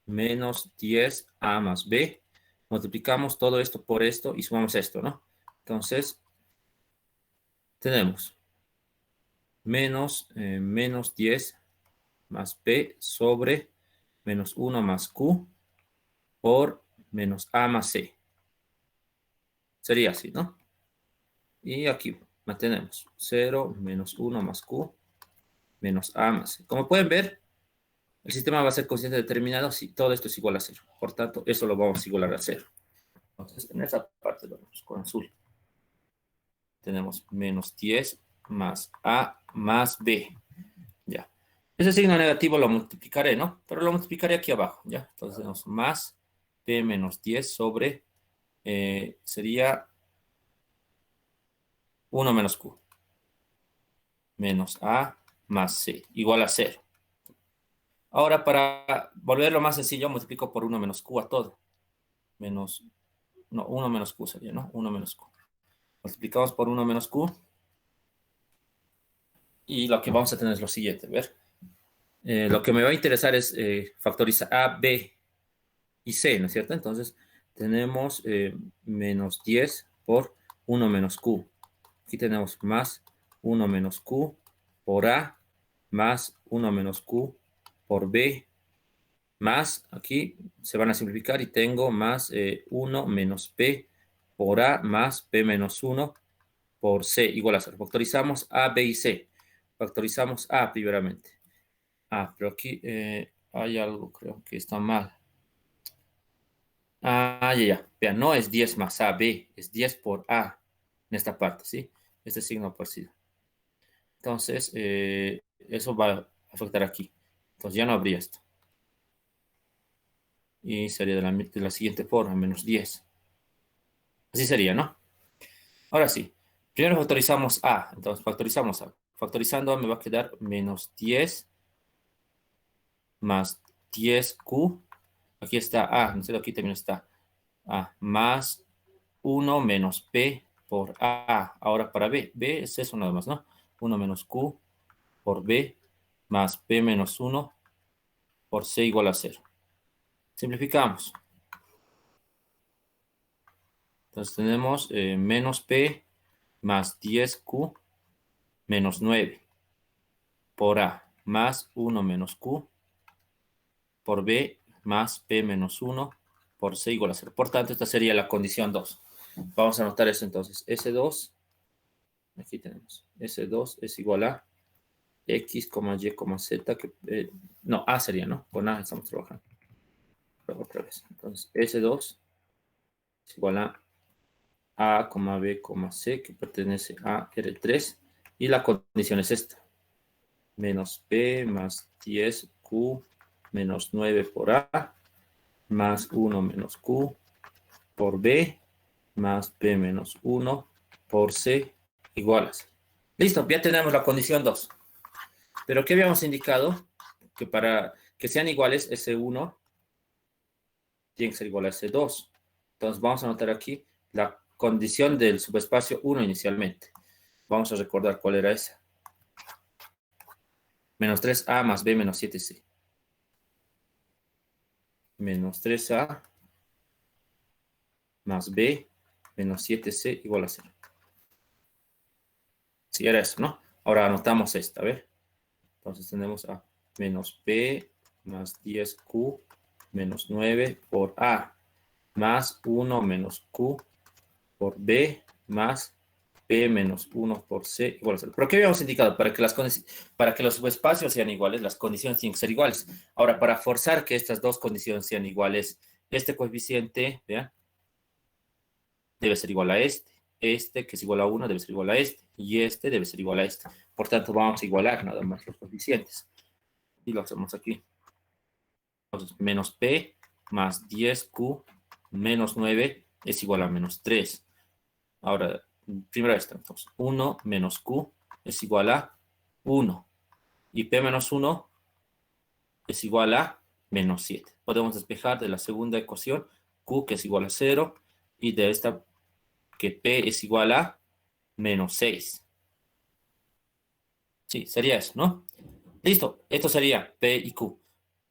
Menos 10A más B. Multiplicamos todo esto por esto y sumamos esto, ¿no? Entonces, tenemos menos 10 más B sobre menos 1 más Q por menos A más C. Sería así, ¿no? Y aquí mantenemos 0 menos 1 más Q menos A más C. Como pueden ver, el sistema va a ser consciente determinado si todo esto es igual a 0. Por tanto, eso lo vamos a igualar a 0. Entonces, en esa parte lo vemos con azul. Tenemos menos 10 más A más B. Ya. Ese signo negativo lo multiplicaré, ¿no? Pero lo multiplicaré aquí abajo, ¿ya? Entonces tenemos más P menos 10 sobre, sería 1 menos Q. Menos A más C, igual a 0. Ahora, para volverlo más sencillo, multiplico por 1 menos Q a todo. Menos, no, 1 menos Q sería, ¿no? 1 menos Q. Multiplicamos por 1 menos Q. Y lo que vamos a tener es lo siguiente, ¿ver? Lo que me va a interesar es factorizar A, B y C, ¿no es cierto? Entonces, tenemos menos 10 por 1 menos Q. Aquí tenemos más 1 menos Q por A, más 1 menos Q por B, más, aquí se van a simplificar y tengo más 1 menos P por A, más P menos 1 por C, igual a 0. Factorizamos A, B y C. Factorizamos A primeramente. Pero aquí hay algo, creo que está mal. Ya. Vean, no es 10 más A, B, es 10 por A en esta parte, ¿sí? Este signo parecido. Entonces, eso va a afectar aquí. Entonces ya no habría esto. Y sería de la siguiente forma, menos 10. Así sería, ¿no? Ahora sí. Primero factorizamos A. Entonces factorizamos A. Factorizando A me va a quedar menos 10 más 10Q. Aquí está A, ¿no es cierto? Aquí también está A. Más 1 menos P por A. Ahora para B. B es eso nada más, ¿no? 1 menos Q por B más P menos 1 por C igual a 0. Simplificamos. Entonces tenemos menos P más 10Q menos 9 por A más 1 menos Q por B más P menos 1 por C igual a 0. Por tanto, esta sería la condición 2. Vamos a anotar eso entonces. S2, aquí tenemos. S2 es igual a X, Y, Z. No, A sería, ¿no? Con A estamos trabajando. otra vez. Entonces, S2 es igual a, B, C, que pertenece a R3. Y la condición es esta. Menos P más 10Q menos 9 por A más 1 menos Q por B más P menos 1 por C igual a C. Listo, ya tenemos la condición 2. Pero ¿qué habíamos indicado? Que para que sean iguales, S1 tiene que ser igual a S2. Entonces vamos a anotar aquí la condición del subespacio 1 inicialmente. Vamos a recordar cuál era esa. Menos 3A más B menos 7C. Menos 3A más B menos 7C igual a 0. Sí, era eso, ¿no? Ahora anotamos esta, a ver. Entonces tenemos a menos P más 10Q menos 9 por A más 1 menos Q por B más P menos 1 por C igual a 0. ¿Pero qué habíamos indicado? Para que los subespacios sean iguales, las condiciones tienen que ser iguales. Ahora, para forzar que estas dos condiciones sean iguales, este coeficiente, vean, debe ser igual a este. Este, que es igual a 1, debe ser igual a este. Y este debe ser igual a este. Por tanto, vamos a igualar nada más los coeficientes. Y lo hacemos aquí. Entonces, menos P más 10Q menos 9 es igual a menos 3. Ahora, primero esto. Entonces, 1 menos Q es igual a 1. Y P menos 1 es igual a menos 7. Podemos despejar de la segunda ecuación Q, que es igual a 0, y de esta que P es igual a menos 6. Sí, sería eso, ¿no? Listo, esto sería P y Q.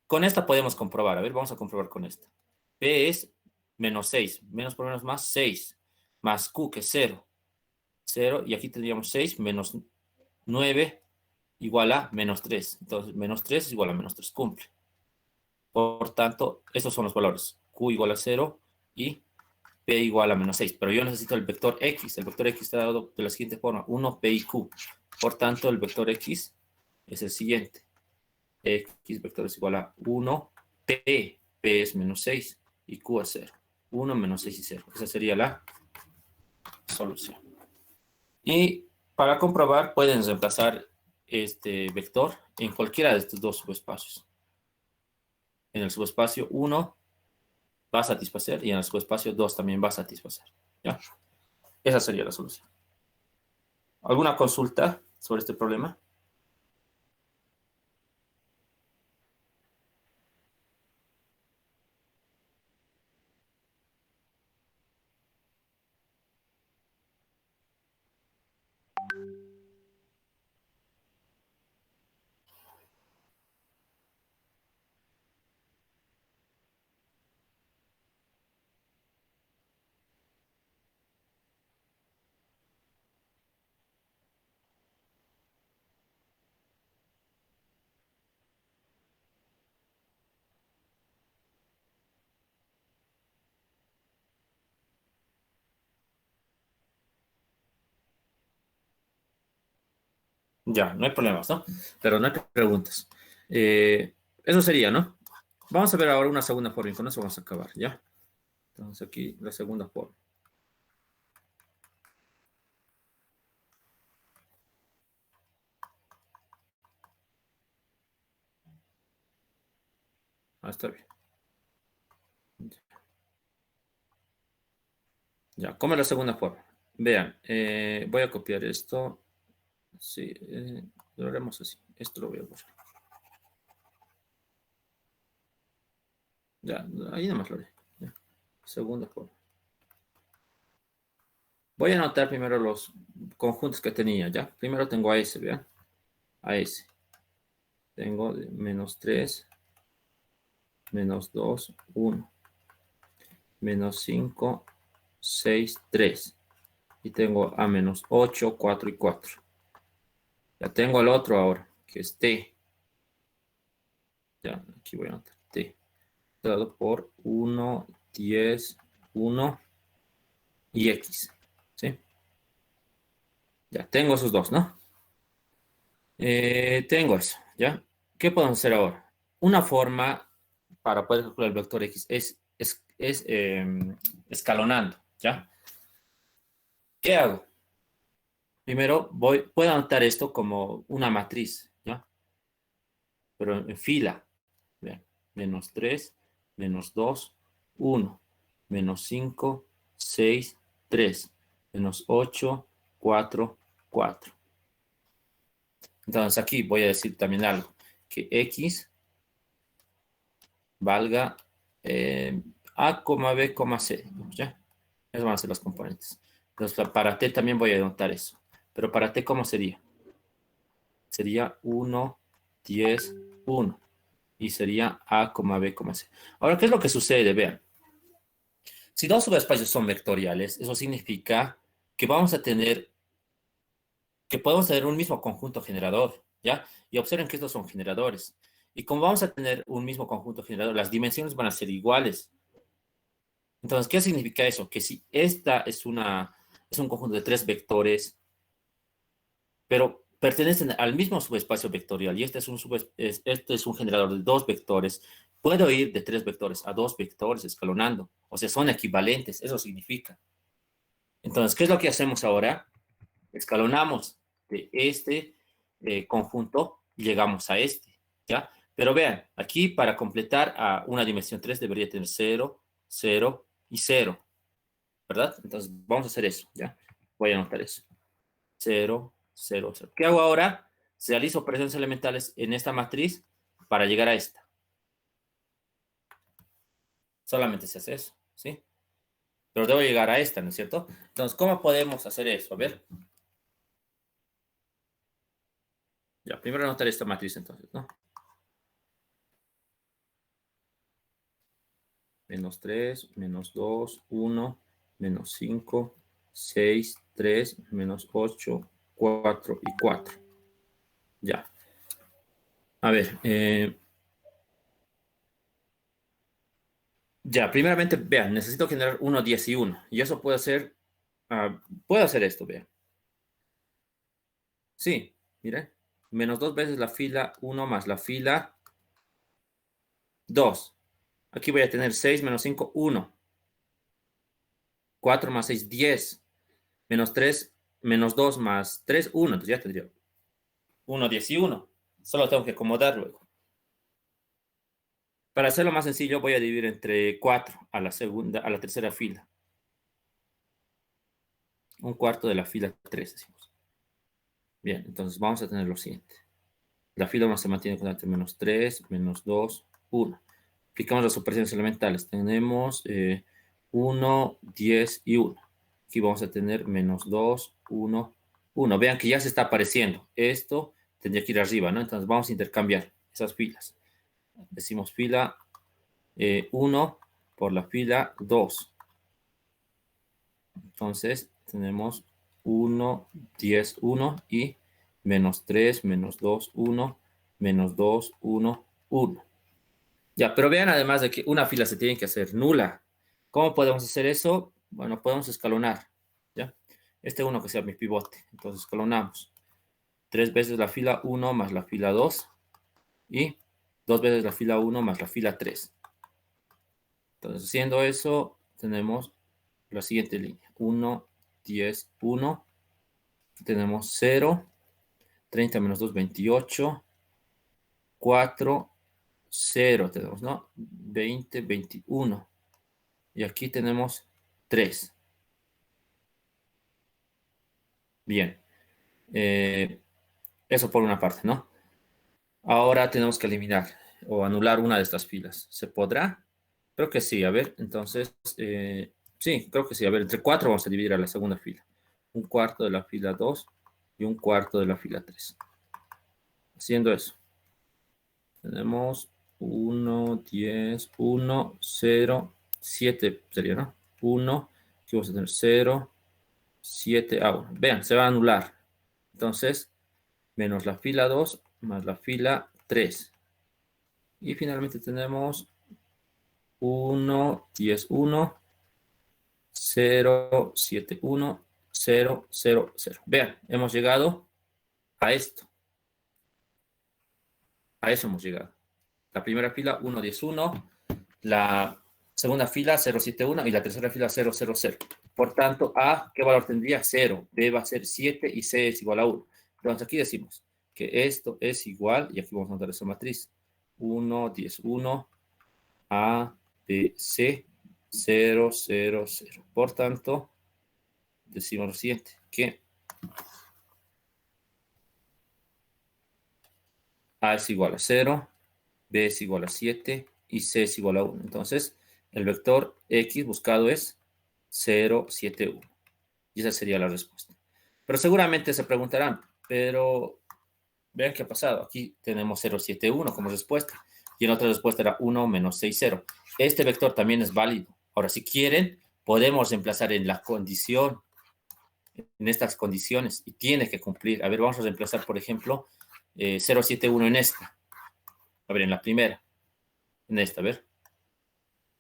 Con esta podemos comprobar. A ver, vamos a comprobar con esta. P es menos 6. Menos por menos más 6. Más Q, que es 0. 0, y aquí tendríamos 6 menos 9 igual a menos 3. Entonces, menos 3 es igual a menos 3. Cumple. Por tanto, estos son los valores. Q igual a 0 y P igual a menos 6. Pero yo necesito el vector X. El vector X está dado de la siguiente forma. 1, P y Q. Por tanto, el vector X es el siguiente. X vector es igual a 1, P. P es menos 6 y Q es 0. 1 menos 6 y 0. Esa sería la solución. Y para comprobar, pueden reemplazar este vector en cualquiera de estos dos subespacios. En el subespacio 1 va a satisfacer y en el subespacio 2 también va a satisfacer. ¿Ya? Esa sería la solución. ¿Alguna consulta sobre este problema? Ya, no hay problemas, ¿no? Pero no hay preguntas. Eso sería, ¿no? Vamos a ver ahora una segunda forma y con eso vamos a acabar, ¿ya? Entonces aquí la segunda forma. Ah, está bien. Ya, ¿cómo es la segunda forma? Vean, voy a copiar esto. Sí, lo haremos así. Esto lo voy a borrar. Ya, ahí nomás lo haré. Ya. Segunda forma. Voy a anotar primero los conjuntos que tenía, ¿ya? Primero tengo a S, ¿vean? A S. Tengo menos 3, menos 2, 1. Menos 5, 6, 3. Y tengo a menos 8, 4 y 4. Ya tengo el otro ahora, que es T. Ya, aquí voy a anotar T. Dado por 1, 10, 1 y X. ¿Sí? Ya, tengo esos dos, ¿no? Tengo eso, ¿ya? ¿Qué podemos hacer ahora? Una forma para poder calcular el vector X es escalonando, ¿ya? ¿Qué hago? Primero puedo anotar esto como una matriz, ¿ya? Pero en fila. Vean, menos 3, menos 2, 1, menos 5, 6, 3, menos 8, 4, 4. Entonces aquí voy a decir también algo, que X valga A, B, C, ¿ya? Esas van a ser las componentes. Entonces para T también voy a anotar eso. Pero para T, ¿cómo sería? Sería 1, 10, 1. Y sería A, B, C. Ahora, ¿qué es lo que sucede? Vean. Si dos subespacios son vectoriales, eso significa que que podemos tener un mismo conjunto generador, ¿ya? Y observen que estos son generadores. Y como vamos a tener un mismo conjunto generador, las dimensiones van a ser iguales. Entonces, ¿qué significa eso? Que si esta es un conjunto de tres vectores, pero pertenecen al mismo subespacio vectorial, y este es un generador de dos vectores, puedo ir de tres vectores a dos vectores escalonando. O sea, son equivalentes, eso significa. Entonces, ¿qué es lo que hacemos ahora? Escalonamos de este conjunto y llegamos a este, ¿ya? Pero vean, aquí para completar a una dimensión 3 debería tener 0, 0 y 0, ¿verdad? Entonces vamos a hacer eso, ¿ya? Voy a anotar eso. 0, 0, 0. ¿Qué hago ahora? Realizo operaciones elementales en esta matriz para llegar a esta. Solamente se hace eso, ¿sí? Pero debo llegar a esta, ¿no es cierto? Entonces, ¿cómo podemos hacer eso? A ver. Ya, primero anotar esta matriz entonces, ¿no? Menos 3, menos 2, 1, menos 5, 6, 3, menos 8, 4 y 4. Ya. A ver. Ya, primeramente, vean, necesito generar 1, 10 y 1. Y eso puedo hacer esto, vean. Sí, miren. Menos 2 veces la fila 1 más la fila 2. Aquí voy a tener 6 menos 5, 1. 4 más 6, 10. Menos 3, menos 2 más 3, 1. Entonces ya tendría 1, 10 y 1. Solo tengo que acomodar luego. Para hacerlo más sencillo, voy a dividir entre 4 a la tercera fila. Un cuarto de la fila 3, decimos. Bien, entonces vamos a tener lo siguiente. La fila 1 se mantiene constante, menos 3, menos 2, 1. Aplicamos las operaciones elementales. Tenemos 1, 10 y 1. Aquí vamos a tener menos 2, 1, 1. Vean que ya se está apareciendo. Esto tendría que ir arriba, ¿no? Entonces vamos a intercambiar esas filas. Decimos fila 1 por la fila 2. Entonces tenemos 1, 10, 1 y menos 3, menos 2, 1, menos 2, 1, 1. Ya, pero vean además de que una fila se tiene que hacer nula. ¿Cómo podemos hacer eso? Bueno, podemos escalonar, ¿ya? Este uno que sea mi pivote. Entonces escalonamos. 3 veces la fila 1 más la fila 2 y 2 veces la fila 1 más la fila 3. Entonces, haciendo eso, tenemos la siguiente línea. 1, 10, 1. Aquí tenemos 0. 30 menos 2, 28. 4, 0 tenemos, ¿no? 20, 21. Y aquí tenemos 3. Bien. Eso por una parte, ¿no? Ahora tenemos que eliminar o anular una de estas filas. ¿Se podrá? Creo que sí. A ver, entonces, sí, creo que sí. A ver, entre 4 vamos a dividir a la segunda fila. Un cuarto de la fila 2 y un cuarto de la fila 3. Haciendo eso. Tenemos 1, 10, 1, 0, 7 sería, ¿no? 1, aquí vamos a tener 0, 7, 1. Vean, se va a anular. Entonces, menos la fila 2 más la fila 3. Y finalmente tenemos 1, 10, 1, 0, 7, 1, 0, 0, 0. Vean, hemos llegado a esto. A eso hemos llegado. La primera fila, 1, 10, 1. la segunda fila 071 y la tercera fila 000. Por tanto, A, ¿qué valor tendría? 0. B va a ser 7 y C es igual a 1. Entonces aquí decimos que esto es igual, y aquí vamos a notar esa matriz. 1, 10, 1, A, B, C, 0, 0, 0. Por tanto, decimos lo siguiente, que A es igual a 0, B es igual a 7 y C es igual a 1. Entonces, el vector X buscado es 0, 7, 1. Y esa sería la respuesta. Pero seguramente se preguntarán, pero vean qué ha pasado. Aquí tenemos 0, 7, 1 como respuesta. Y en otra respuesta era 1 menos 6, 0. Este vector también es válido. Ahora, si quieren, podemos reemplazar en la condición, en estas condiciones, y tiene que cumplir. A ver, vamos a reemplazar, por ejemplo, 0, 7, 1 en esta. A ver, en la primera. En esta, a ver.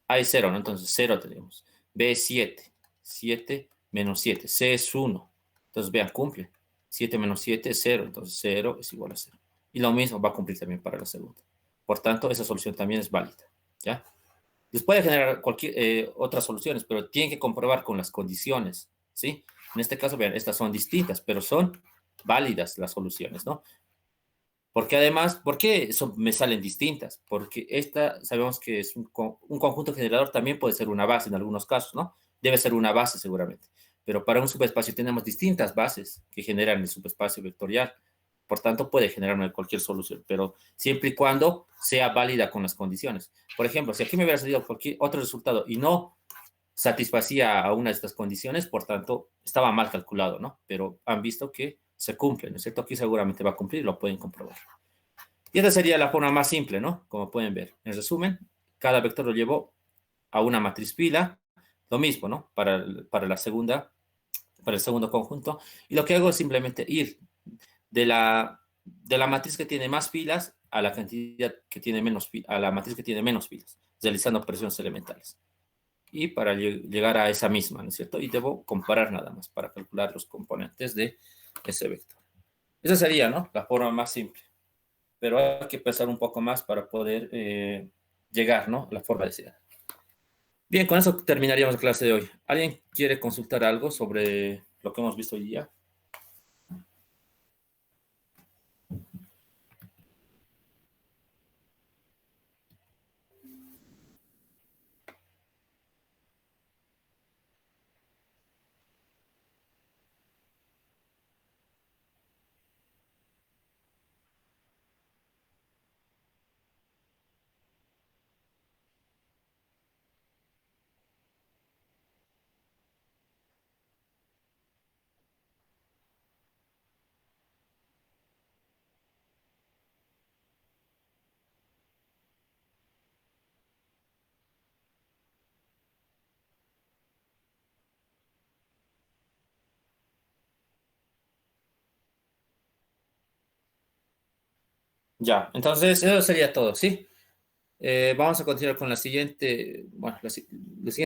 A es 0, ¿no? Entonces 0 tenemos. B es 7. 7 menos 7. C es 1. Entonces vean, cumple. 7 menos 7 es 0. Entonces 0 es igual a 0. Y lo mismo va a cumplir también para la segunda. Por tanto, esa solución también es válida. ¿Ya? Les puede generar cualquier otras soluciones, pero tienen que comprobar con las condiciones. ¿Sí? En este caso, vean, estas son distintas, pero son válidas las soluciones, ¿no? Porque además, ¿por qué eso me salen distintas? Porque esta, sabemos que es un conjunto generador, también puede ser una base en algunos casos, ¿no? Debe ser una base seguramente. Pero para un subespacio tenemos distintas bases que generan el subespacio vectorial. Por tanto, puede generar cualquier solución, pero siempre y cuando sea válida con las condiciones. Por ejemplo, si aquí me hubiera salido cualquier otro resultado y no satisfacía a una de estas condiciones, por tanto, estaba mal calculado, ¿no? Pero han visto que se cumple, ¿no es cierto? Aquí seguramente va a cumplir, lo pueden comprobar. Y esta sería la forma más simple, ¿no? Como pueden ver. En resumen, cada vector lo llevo a una matriz fila, lo mismo, ¿no? Para la segunda, para el segundo conjunto. Y lo que hago es simplemente ir de la matriz que tiene más filas a la cantidad que tiene menos a la matriz que tiene menos filas, realizando operaciones elementales. Y para llegar a esa misma, ¿no es cierto? Y debo comparar nada más para calcular los componentes de ese vector. Esa sería, ¿no? La forma más simple. Pero hay que pensar un poco más para poder llegar, ¿no? A la forma deseada. Bien, con eso terminaríamos la clase de hoy. ¿Alguien quiere consultar algo sobre lo que hemos visto hoy día? Ya, entonces eso sería todo, ¿sí? Vamos a continuar con la siguiente, bueno, la siguiente